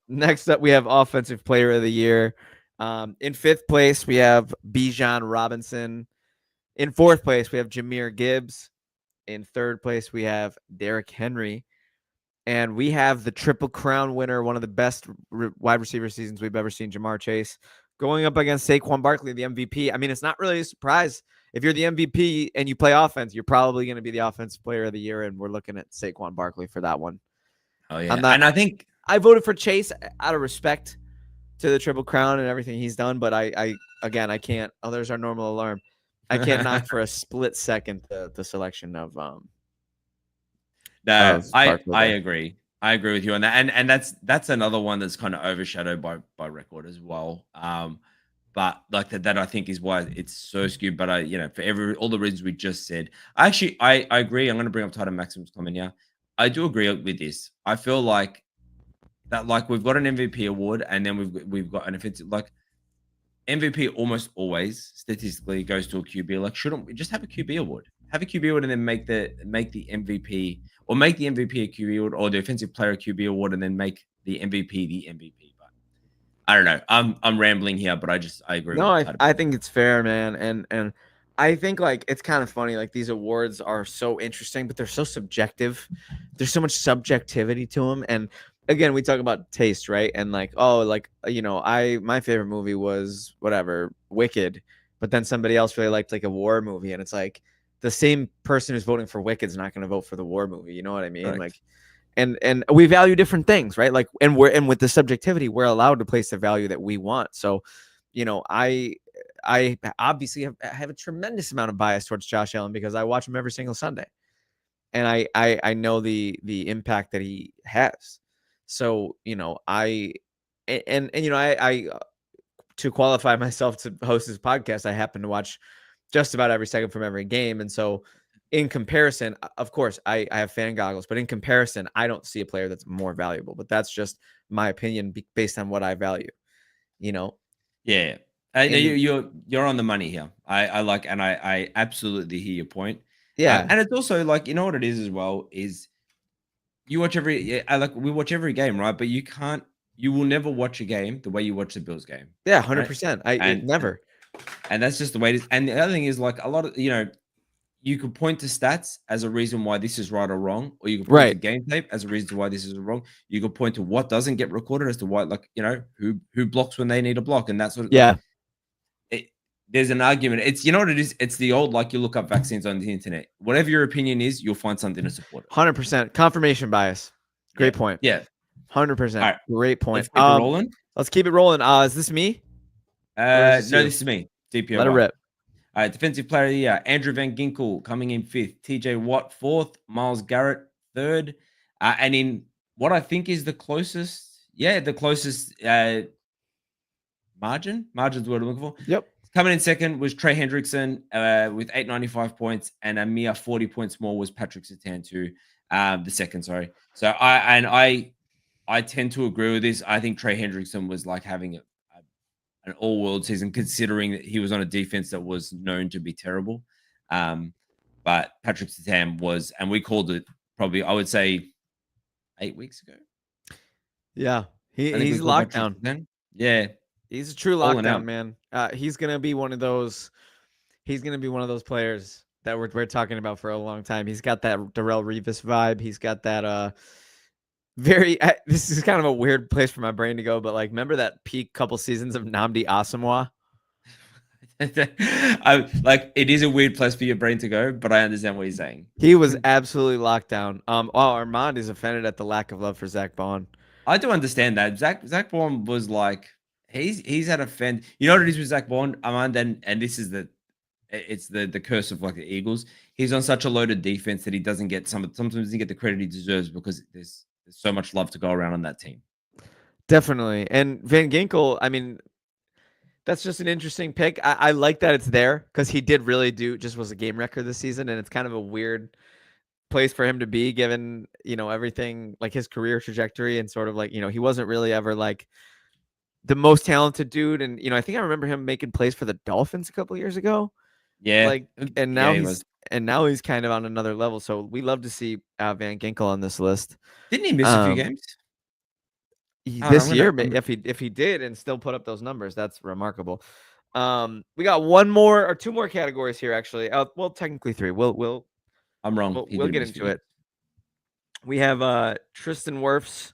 Speaker 1: Next up, we have Offensive Player of the Year. In 5th place, we have Bijan Robinson. In 4th place, we have Jahmyr Gibbs. In 3rd place, we have Derrick Henry. And we have the Triple Crown winner, one of the best wide receiver seasons we've ever seen, Ja'Marr Chase, going up against Saquon Barkley, the MVP. I mean, it's not really a surprise. If you're the MVP and you play offense, you're probably going to be the Offensive Player of the Year, and we're looking at Saquon Barkley for that one.
Speaker 2: Oh, yeah. And I think
Speaker 1: I voted for Chase out of respect to the Triple Crown and everything he's done, but I can't. Oh, there's our normal alarm. I can't knock for a split second the selection of
Speaker 2: I agree. I agree with you on that, and that's another one that's kind of overshadowed by record as well. But like that I think is why it's so skewed. But for all the reasons we just said, I agree. I'm going to bring up Titan Maximum's comment here. I do agree with this. I feel like that, like, we've got an MVP award, and then we've got an offensive, like, MVP almost always statistically goes to a QB. Like, shouldn't we just have a QB award? Have a QB award and then make the MVP, or make the MVP a QB award, or the offensive player a QB award, and then make the MVP the MVP. But I don't know. I'm rambling here, but I agree.
Speaker 1: No, I think it's fair, man. And I think like it's kind of funny. Like these awards are so interesting, but they're so subjective. There's so much subjectivity to them. And again, we talk about taste, right? And like, oh, like my favorite movie was whatever, Wicked, but then somebody else really liked like a war movie, and it's like the same person who's voting for Wicked is not going to vote for the war movie. You know what I mean?
Speaker 2: Correct.
Speaker 1: Like, and we value different things, right? Like, and with the subjectivity, we're allowed to place the value that we want. So, I obviously have a tremendous amount of bias towards Josh Allen because I watch him every single Sunday, and I know the impact that he has. So I to qualify myself to host this podcast, I happen to watch just about every second from every game, and so in comparison, of course, I have fan goggles, but in comparison, I don't see a player that's more valuable. But that's just my opinion based on what I value.
Speaker 2: Yeah. You're on the money here. I like, and I absolutely hear your point.
Speaker 1: Yeah.
Speaker 2: And it's also like, you know what it is as well is you watch we watch every game, right? But you will never watch a game the way you watch the Bills game.
Speaker 1: Yeah, 100%. Right? Never.
Speaker 2: And that's just the way it is. And the other thing is like a lot of, you could point to stats as a reason why this is right or wrong, or you could point to game tape as a reason why this is wrong. You could point to what doesn't get recorded as to why, like, who blocks when they need a block, and that's what.
Speaker 1: Yeah.
Speaker 2: There's an argument. It's, you know what it is? It's the old, like, you look up vaccines on the internet. Whatever your opinion is, you'll find something to support it.
Speaker 1: 100%. Confirmation bias. Great point.
Speaker 2: Yeah.
Speaker 1: 100%. Right. Great point.
Speaker 2: Let's keep it rolling.
Speaker 1: Let's keep it rolling. Is this me?
Speaker 2: This is me. DPO.
Speaker 1: Let it rip.
Speaker 2: All right, defensive player of the year, Andrew Van Ginkel coming in 5th, TJ Watt 4th, Myles Garrett 3rd. And in what I think is the closest margin's what I'm looking for.
Speaker 1: Yep.
Speaker 2: Coming in 2nd was Trey Hendrickson with 895 points, and a mere 40 points more was Patrick Surtain too, the 2nd, sorry. So I tend to agree with this. I think Trey Hendrickson was like having an all-world season, considering that he was on a defense that was known to be terrible. But Patrick Surtain was, and we called it probably, I would say, 8 weeks ago.
Speaker 1: Yeah, he's locked down.
Speaker 2: Yeah,
Speaker 1: he's a true lockdown man. He's gonna be one of those. He's gonna be one of those players that we're talking about for a long time. He's got that Darrelle Revis vibe. He's got that this is kind of a weird place for my brain to go, but like, remember that peak couple seasons of Nnamdi Asomugha?
Speaker 2: It is a weird place for your brain to go, but I understand what you're saying.
Speaker 1: He was absolutely locked down. Armand is offended at the lack of love for Zach Bond.
Speaker 2: I do understand that. Zach Bond was like, he's had a fan. You know what it is with Zach Bond, Armand, and this is the curse of like the Eagles. He's on such a loaded defense that he doesn't get sometimes he doesn't get the credit he deserves because there's so much love to go around on that team.
Speaker 1: Definitely. And Van Ginkel, I mean, that's just an interesting pick. I like that it's there because he did really just was a game record this season, and it's kind of a weird place for him to be given, everything, like his career trajectory, and sort of like, he wasn't really ever like the most talented dude. And, I think I remember him making plays for the Dolphins a couple of years ago.
Speaker 2: Yeah.
Speaker 1: And now he's kind of on another level. So we love to see Van Ginkel on this list.
Speaker 2: Didn't he miss a few games
Speaker 1: this year? If he did and still put up those numbers, that's remarkable. We got two more categories here, actually. Well, technically 3.
Speaker 2: I'm wrong.
Speaker 1: We'll get into it. We have Tristan Wirfs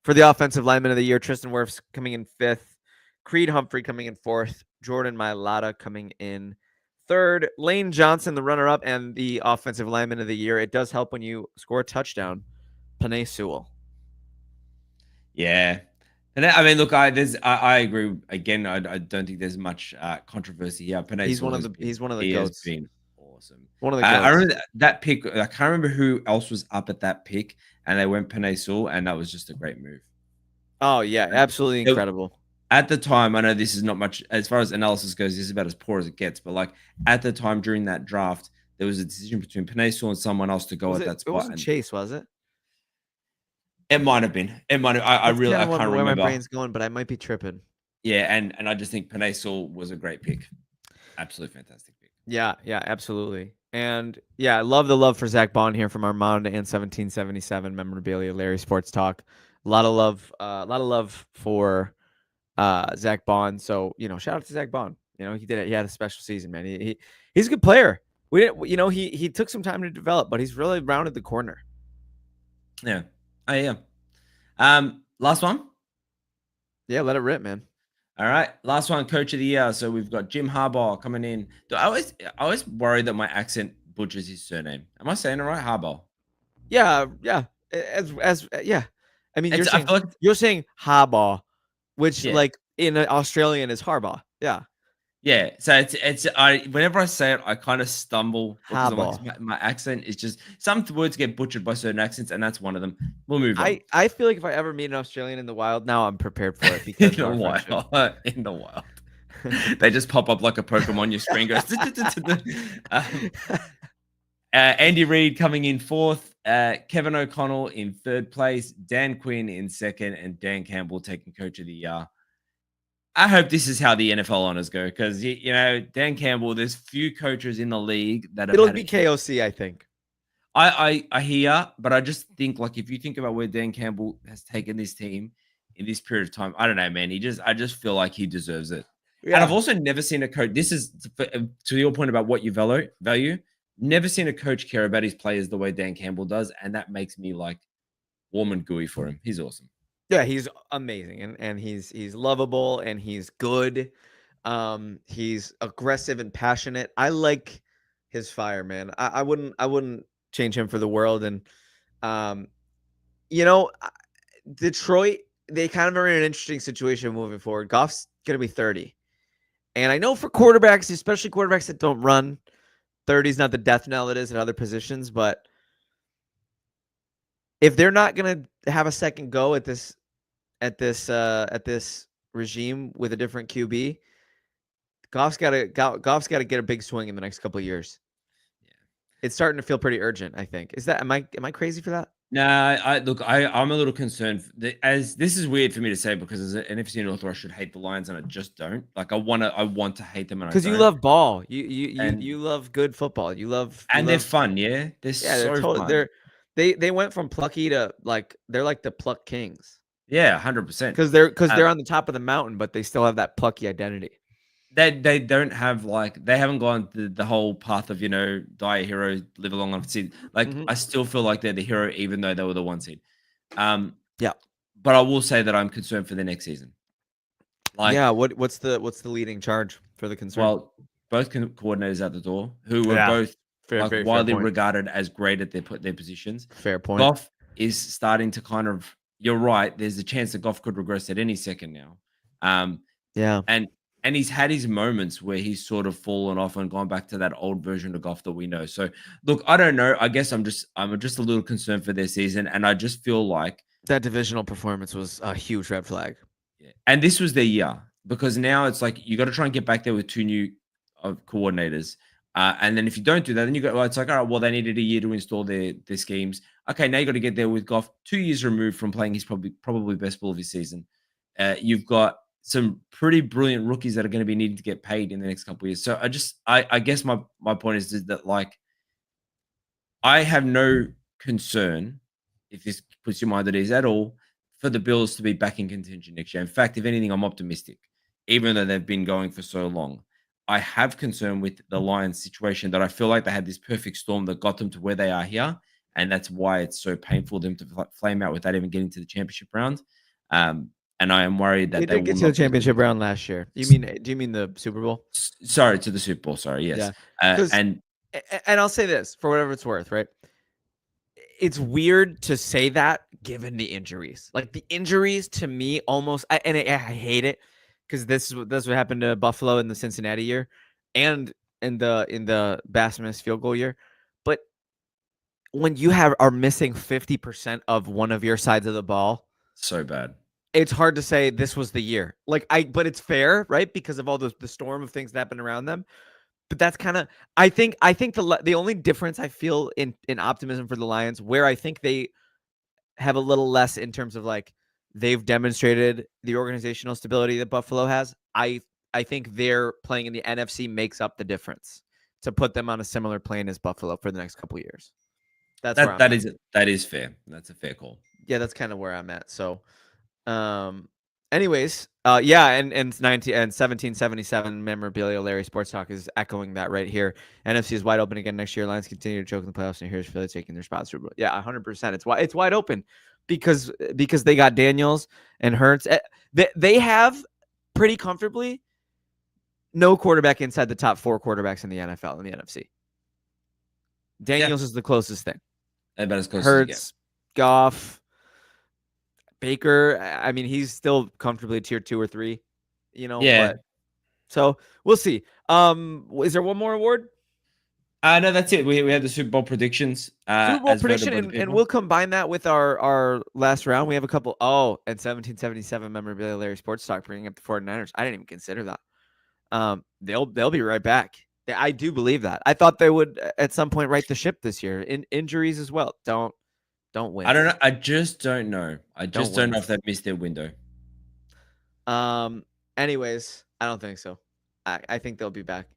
Speaker 1: for the offensive lineman of the year. Tristan Wirfs coming in 5th, Creed Humphrey coming in 4th, Jordan Mailata coming in 3rd, Lane Johnson, the runner-up and the offensive lineman of the year. It does help when you score a touchdown. Penei Sewell.
Speaker 2: Yeah. And I mean, look, I agree. Again, I don't think there's much controversy here.
Speaker 1: He's one of the goats.
Speaker 2: Has been awesome.
Speaker 1: One of the goats.
Speaker 2: I remember that pick. I can't remember who else was up at that pick, and they went Penei Sewell, and that was just a great move.
Speaker 1: Oh yeah, absolutely incredible.
Speaker 2: At the time, I know this is not much as far as analysis goes. This is about as poor as it gets. But like at the time during that draft, there was a decision between Penei Sewell and someone else to go at that spot.
Speaker 1: It wasn't Chase, was it?
Speaker 2: It might have been. I can't remember
Speaker 1: where my brain's going, but I might be tripping.
Speaker 2: Yeah, and I just think Penei Sewell was a great pick. Absolutely fantastic pick.
Speaker 1: Yeah, absolutely. And yeah, I love the love for Zach Bond here from Armand and 1777 memorabilia, Larry Sports Talk. A lot of love for Zach Bond. So, shout out to Zach Bond. He did it. He had a special season, man. He's a good player. We didn't, he took some time to develop, but he's really rounded the corner.
Speaker 2: Yeah, I am. Last one.
Speaker 1: Yeah, let it rip, man.
Speaker 2: All right, last one, Coach of the Year. So we've got Jim Harbaugh coming in. I always worry that my accent butchers his surname. Am I saying it right, Harbaugh?
Speaker 1: Yeah. Yeah. I mean,
Speaker 2: I feel like
Speaker 1: you're saying Harbaugh, which like in Australian is Harbaugh. Yeah.
Speaker 2: Yeah, so whenever I say it, I kind of stumble because I'm like my accent is just some words get butchered by certain accents, and that's one of them. We'll move on.
Speaker 1: I feel like if I ever meet an Australian in the wild, now I'm prepared for it because
Speaker 2: in the wild, they just pop up like a Pokemon. Your screen goes. Andy Reid coming in fourth, Kevin O'Connell in third place, Dan Quinn in second, and Dan Campbell taking Coach of the Year. I hope this is how the NFL honors go because Dan Campbell. There's few coaches in the league that
Speaker 1: it'll be KOC. I think.
Speaker 2: I hear, but I just think like if you think about where Dan Campbell has taken this team in this period of time, I don't know, man. I just feel like he deserves it. Yeah. And I've also never seen a coach. This is to your point about what you value. Never seen a coach care about his players the way Dan Campbell does, and that makes me like warm and gooey for him. He's awesome.
Speaker 1: Yeah, he's amazing and he's lovable and he's good. He's aggressive and passionate. I like his fire, man. I wouldn't change him for the world. And Detroit, they kind of are in an interesting situation moving forward. Goff's gonna be 30. And I know for quarterbacks, especially quarterbacks that don't run, 30 is not the death knell it is at other positions, but if they're not going to have a second go at this regime with a different QB, Goff's got to get a big swing in the next couple of years. Yeah. It's starting to feel pretty urgent, I think. Am I crazy for that?
Speaker 2: No, I'm a little concerned as this is weird for me to say because as an NFC North, I should hate the Lions and I just don't. Like I want to hate them
Speaker 1: because you love ball. You love good football.
Speaker 2: They're fun. Yeah, they're fun.
Speaker 1: They went from plucky to they're like the pluck kings.
Speaker 2: Yeah, 100%.
Speaker 1: Because they're on the top of the mountain, but they still have that plucky identity.
Speaker 2: They don't have they haven't gone the whole path of die a hero, live along on seed. I still feel like they're the hero, even though they were the 1 seed.
Speaker 1: Yeah,
Speaker 2: but I will say that I'm concerned for the next season.
Speaker 1: What's the leading charge for the concern?
Speaker 2: Well, both coordinators at the door, who were both widely regarded as great at their positions.
Speaker 1: Fair point.
Speaker 2: Goff is starting to kind of. You're right. There's a chance that Goff could regress at any second now.
Speaker 1: Yeah,
Speaker 2: and he's had his moments where he's sort of fallen off and gone back to that old version of Goff that we know. So, look, I don't know. I guess I'm just a little concerned for their season, and I just feel like
Speaker 1: that divisional performance was a huge red flag.
Speaker 2: Yeah. And this was their year because now it's like you got to try and get back there with 2 new coordinators. And then if you don't do that, then you go, well, it's like, all right, well, they needed a year to install their schemes. Okay, now you got to get there with Goff 2 years removed from playing his probably best ball of his season. You've got some pretty brilliant rookies that are going to be needing to get paid in the next couple of years. So I guess my point is that I have no concern if this puts your mind at ease at all for the Bills to be back in contention next year. In fact, if anything, I'm optimistic, even though they've been going for so long. I have concern with the Lions situation that I feel like they had this perfect storm that got them to where they are here. And that's why it's so painful for them to flame out without even getting to the championship round. And I am worried that
Speaker 1: they did get to the championship round last year. Do you mean the Super Bowl?
Speaker 2: Sorry, to the Super Bowl. Sorry, yes.
Speaker 1: Yeah. And I'll say this for whatever it's worth, right? It's weird to say that given the injuries. Like the injuries to me almost, I hate it because this is what happened to Buffalo in the Cincinnati year, and in the Bassman's field goal year. But when you are missing 50% of one of your sides of the ball,
Speaker 2: so bad.
Speaker 1: It's hard to say this was the year. But it's fair, right? Because of all the storm of things that happened around them. But that's kind of, I think the only difference I feel in optimism for the Lions, where I think they have a little less in terms of they've demonstrated the organizational stability that Buffalo has. I think they're playing in the NFC makes up the difference to put them on a similar plane as Buffalo for the next couple of years.
Speaker 2: That is fair. That's a fair call.
Speaker 1: Yeah, that's kind of where I'm at. So, Anyways, yeah, and 1777 memorabilia. Larry Sports Talk is echoing that right here. NFC is wide open again next year. Lions continue to choke in the playoffs, and here's Philly taking their spot. Super Bowl. Yeah, 100%. It's wide open because they got Daniels and Hurts. They have pretty comfortably no quarterback inside the top 4 quarterbacks in the NFL in the NFC. Daniels is the closest thing.
Speaker 2: About as close
Speaker 1: Hurts,
Speaker 2: as
Speaker 1: Goff, Baker. I mean, he's still comfortably tier 2 or 3, but so we'll see. Is there one more award?
Speaker 2: No, that's it. We had the Super Bowl predictions.
Speaker 1: Super Bowl prediction, and we'll combine that with our last round. We have a couple. Oh, and 1777 memorabilia Larry Sports Talk bringing up the 49ers. I didn't even consider that. They'll be right back. I do believe that. I thought they would at some point right the ship this year. Injuries as well. Don't win.
Speaker 2: I don't know. I just don't know. I just don't know if they've missed their window.
Speaker 1: Anyways, I don't think so. I think they'll be back.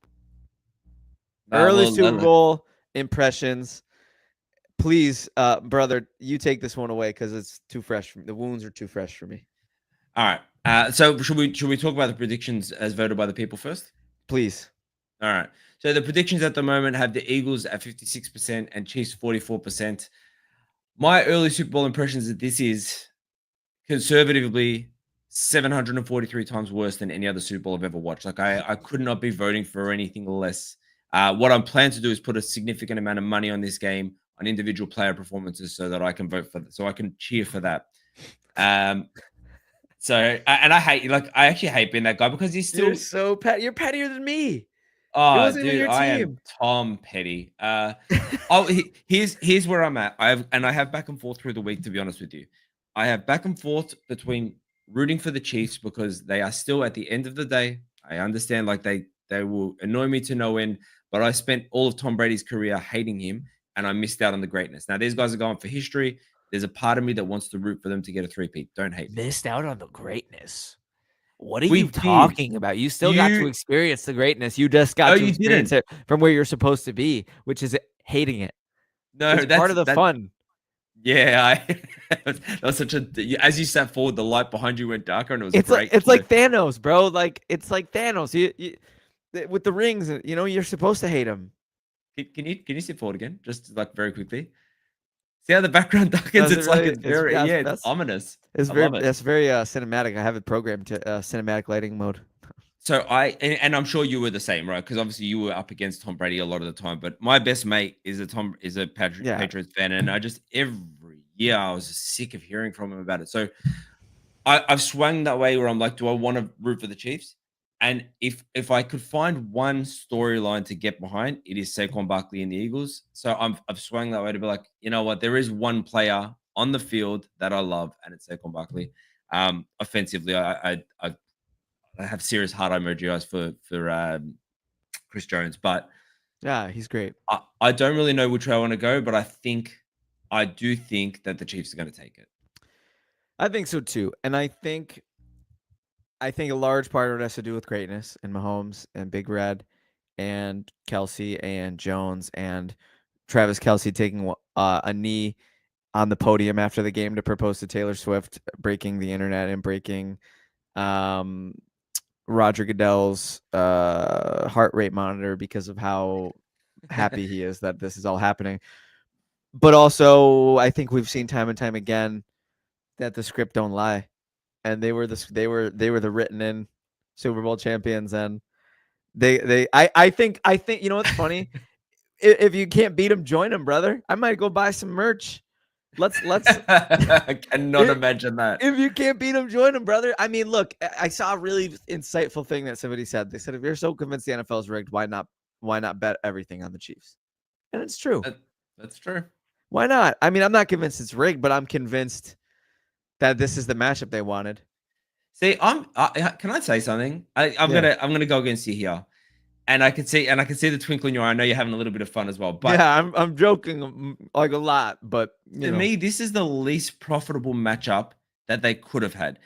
Speaker 1: Early Super Bowl impressions. Please, brother, you take this one away because it's too fresh. The wounds are too fresh for me.
Speaker 2: All right. So should we talk about the predictions as voted by the people first?
Speaker 1: Please.
Speaker 2: All right. So the predictions at the moment have the Eagles at 56% and Chiefs 44%. My early Super Bowl impressions that this is conservatively 743 times worse than any other Super Bowl I've ever watched. Like I could not be voting for anything less. What I'm planning to do is put a significant amount of money on this game on individual player performances so that I can vote for that, so I can cheer for that. So and I actually hate being that guy because he's still
Speaker 1: so you're pettier than me.
Speaker 2: Oh, dude, I am Tom Petty. Here's where I'm at. I have back and forth through the week, to be honest with you. I have back and forth between rooting for the Chiefs because they are still at the end of the day. I understand like they will annoy me to no end, but I spent all of Tom Brady's career hating him and I missed out on the greatness. Now these guys are going for history. There's a part of me that wants to root for them to get a 3-peat. Don't hate me.
Speaker 1: Missed out on the greatness. What are you talking about? You still got to experience the greatness. You just got to experience it from where you're supposed to be, which is hating it.
Speaker 2: No,
Speaker 1: that's part of the fun.
Speaker 2: Yeah, that was such a. As you sat forward, the light behind you went darker, and it was great.
Speaker 1: It's like Thanos, bro. Like it's like Thanos. You with the rings, you're supposed to hate him.
Speaker 2: Can you sit forward again, just like very quickly? See how the background darkens? It's really, like it's ominous.
Speaker 1: It's very cinematic. I have it programmed to cinematic lighting mode.
Speaker 2: So and I'm sure you were the same, right? Because obviously you were up against Tom Brady a lot of the time. But my best mate is a Patriots fan, and I just every year I was just sick of hearing from him about it. So I've swung that way where I'm like, do I want to root for the Chiefs? And if I could find one storyline to get behind, it is Saquon Barkley and the Eagles. So I've swung that way to be like, you know what? There is one player on the field that I love, and it's Saquon Barkley. Offensively, I have serious heart emoji eyes for Chris Jones, but
Speaker 1: yeah, he's great.
Speaker 2: I don't really know which way I want to go, but I do think that the Chiefs are going to take it.
Speaker 1: I think so too, and I think a large part of it has to do with greatness and Mahomes and Big Red and Kelsey and Jones and Travis Kelsey taking a knee on the podium after the game to propose to Taylor Swift, breaking the internet and breaking Roger Goodell's heart rate monitor because of how happy he is that this is all happening. But also, I think we've seen time and time again that the script don't lie. And they were the written in Super Bowl champions, and I think you know what's funny? If you can't beat them, join them, brother. I might go buy some merch. Let's.
Speaker 2: I cannot imagine that.
Speaker 1: If you can't beat them, join them, brother. I mean, look, I saw a really insightful thing that somebody said. They said, if you're so convinced the NFL is rigged, why not bet everything on the Chiefs? And it's true.
Speaker 2: That's true.
Speaker 1: Why not? I mean, I'm not convinced it's rigged, but I'm convinced that this is the matchup they wanted.
Speaker 2: See, can I say something? I'm gonna go against you here, and I can see the twinkle in your eye. I know you're having a little bit of fun as well, but
Speaker 1: yeah, I'm joking like a lot. But
Speaker 2: to me, this is the least profitable matchup that they could have had.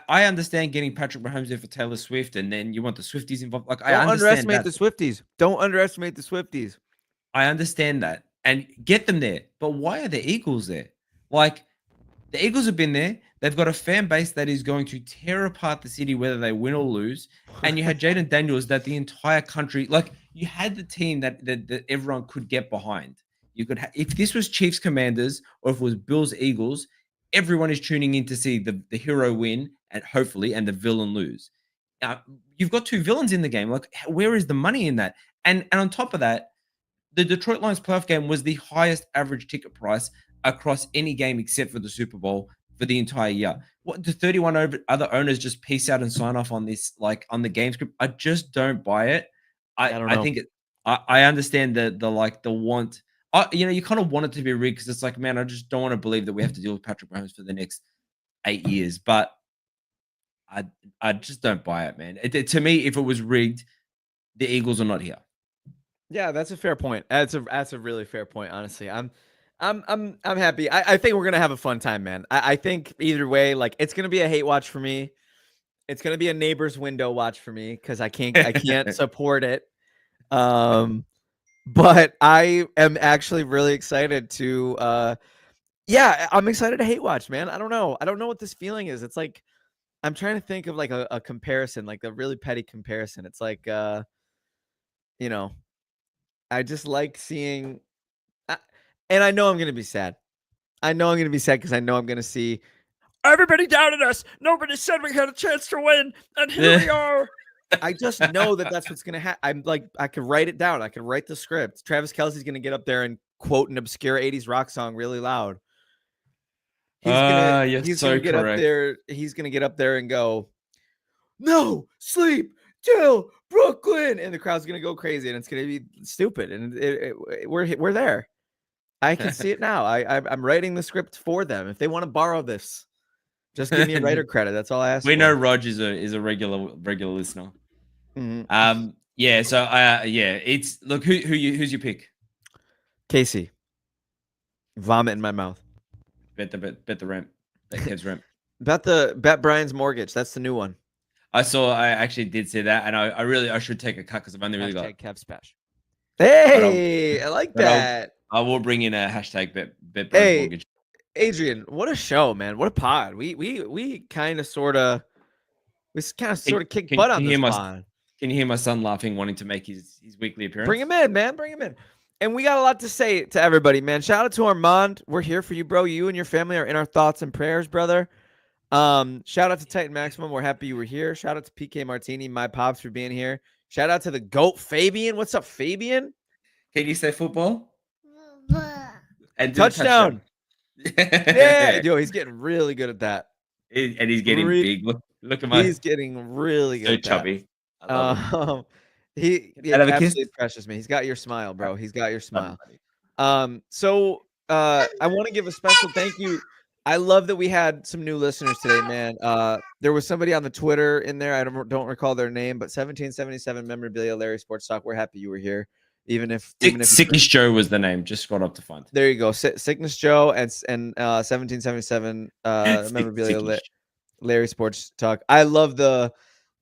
Speaker 2: I understand getting Patrick Mahomes there for Taylor Swift, and then you want the Swifties involved. Like, I understand
Speaker 1: the Swifties. Don't underestimate the Swifties.
Speaker 2: I understand that, and get them there. But why are the Eagles there? Like, The Eagles have been there. They've got a fan base that is going to tear apart the city whether they win or lose. And you had Jaden Daniels that the entire country, like you had the team that everyone could get behind. You could if this was Chiefs Commanders or if it was Bills Eagles, everyone is tuning in to see the hero win and hopefully and the villain lose. You've got two villains in the game. Like, where is the money in that? And on top of that, the Detroit Lions playoff game was the highest average ticket price across any game except for the Super Bowl for the entire year. What do 31 other owners just peace out and sign off on this, like on the game script? I just don't buy it. I think I understand the want. You kind of want it to be rigged because it's like, man, I just don't want to believe that we have to deal with Patrick Mahomes for the next 8 years. But I just don't buy it, man. To me, if it was rigged, the Eagles are not here.
Speaker 1: Yeah, that's a fair point. That's a really fair point. Honestly, I'm happy. I think we're gonna have a fun time, man. I think either way, like it's gonna be a hate watch for me. It's gonna be a neighbor's window watch for me because I can't support it. But I am actually really excited to. Yeah, I'm excited to hate watch, man. I don't know what this feeling is. It's like I'm trying to think of like a comparison, like a really petty comparison. It's like you know. I just like seeing, and I know I'm going to be sad. I know I'm going to be sad because I know I'm going to see everybody doubted us. Nobody said we had a chance to win, and here we are. I just know that that's what's going to happen. I'm like, I could write it down. I could write the script. Travis Kelce's going to get up there and quote an obscure 80s rock song really loud. He's going to get up there. He's going to get up there and go, "No sleep till Brooklyn," and the crowd's gonna go crazy, and it's gonna be stupid. And we're there. I can see it now. I'm writing the script for them. If they want to borrow this, just give me a writer credit. That's all I ask.
Speaker 2: We know Rog is a regular listener.
Speaker 1: Mm-hmm.
Speaker 2: Yeah. So it's look who's your pick?
Speaker 1: Casey. Vomit in my mouth.
Speaker 2: Bet the rent. Bet Kev's rent.
Speaker 1: Bet Brian's mortgage. That's the new one.
Speaker 2: I actually did say that, and I should take a cut because I've only really got
Speaker 1: Kev Spash. Hey, I like that.
Speaker 2: I will bring in a hashtag bet Brian's mortgage.
Speaker 1: Adrian, what a show, man! What a pod. We kind of sort of kicked butt on this pod.
Speaker 2: Can you hear my son laughing, wanting to make his weekly appearance?
Speaker 1: Bring him in, man. Bring him in. And we got a lot to say to everybody, man. Shout out to Armand. We're here for you, bro. You and your family are in our thoughts and prayers, brother. Shout out to Titan Maximum. We're happy you were here. Shout out to PK Martini, my pops, for being here. Shout out to the GOAT, Fabian. What's up, Fabian?
Speaker 2: Can you say football?
Speaker 1: And touchdown. Yeah, yo, he's getting really good at that.
Speaker 2: And he's getting big. Look at my.
Speaker 1: He's getting really good.
Speaker 2: So chubby.
Speaker 1: He absolutely precious me. He's got your smile, bro. He's got your smile. So I want to give a special thank you. I love that we had some new listeners today, man. There was somebody on the Twitter in there. I don't recall their name, but 1777 Memorabilia, Larry Sports Talk. We're happy you were here. Even if
Speaker 2: Sickness Joe was the name. Just scrolled up to find.
Speaker 1: There you go. Sickness Joe and 1777 Memorabilia, Larry Sports Talk. I love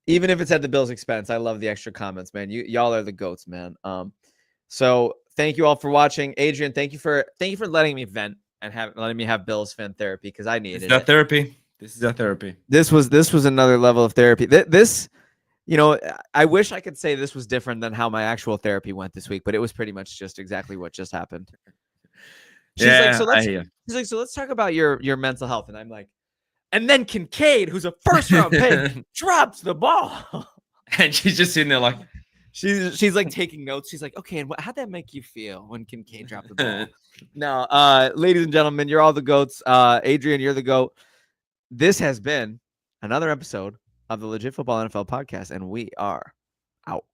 Speaker 1: even if it's at the Bills' expense, I love the extra comments, man. Y'all are the GOATs, man. So thank you all for watching. Adrian, thank you for letting me vent and letting me have Bills fan therapy because I needed it.
Speaker 2: Therapy. This is our therapy.
Speaker 1: This was another level of therapy. This, I wish I could say this was different than how my actual therapy went this week, but it was pretty much just exactly what just happened. She's like, so let's talk about your mental health. And I'm like, and then Kincaid, who's a first round pick, drops the ball.
Speaker 2: And she's just sitting there like,
Speaker 1: she's like taking notes. She's like, okay, and how'd that make you feel when Kincaid dropped the ball? Now, ladies and gentlemen, you're all the GOATs. Adrian, you're the GOAT. This has been another episode of the Legit Football NFL podcast, and we are out.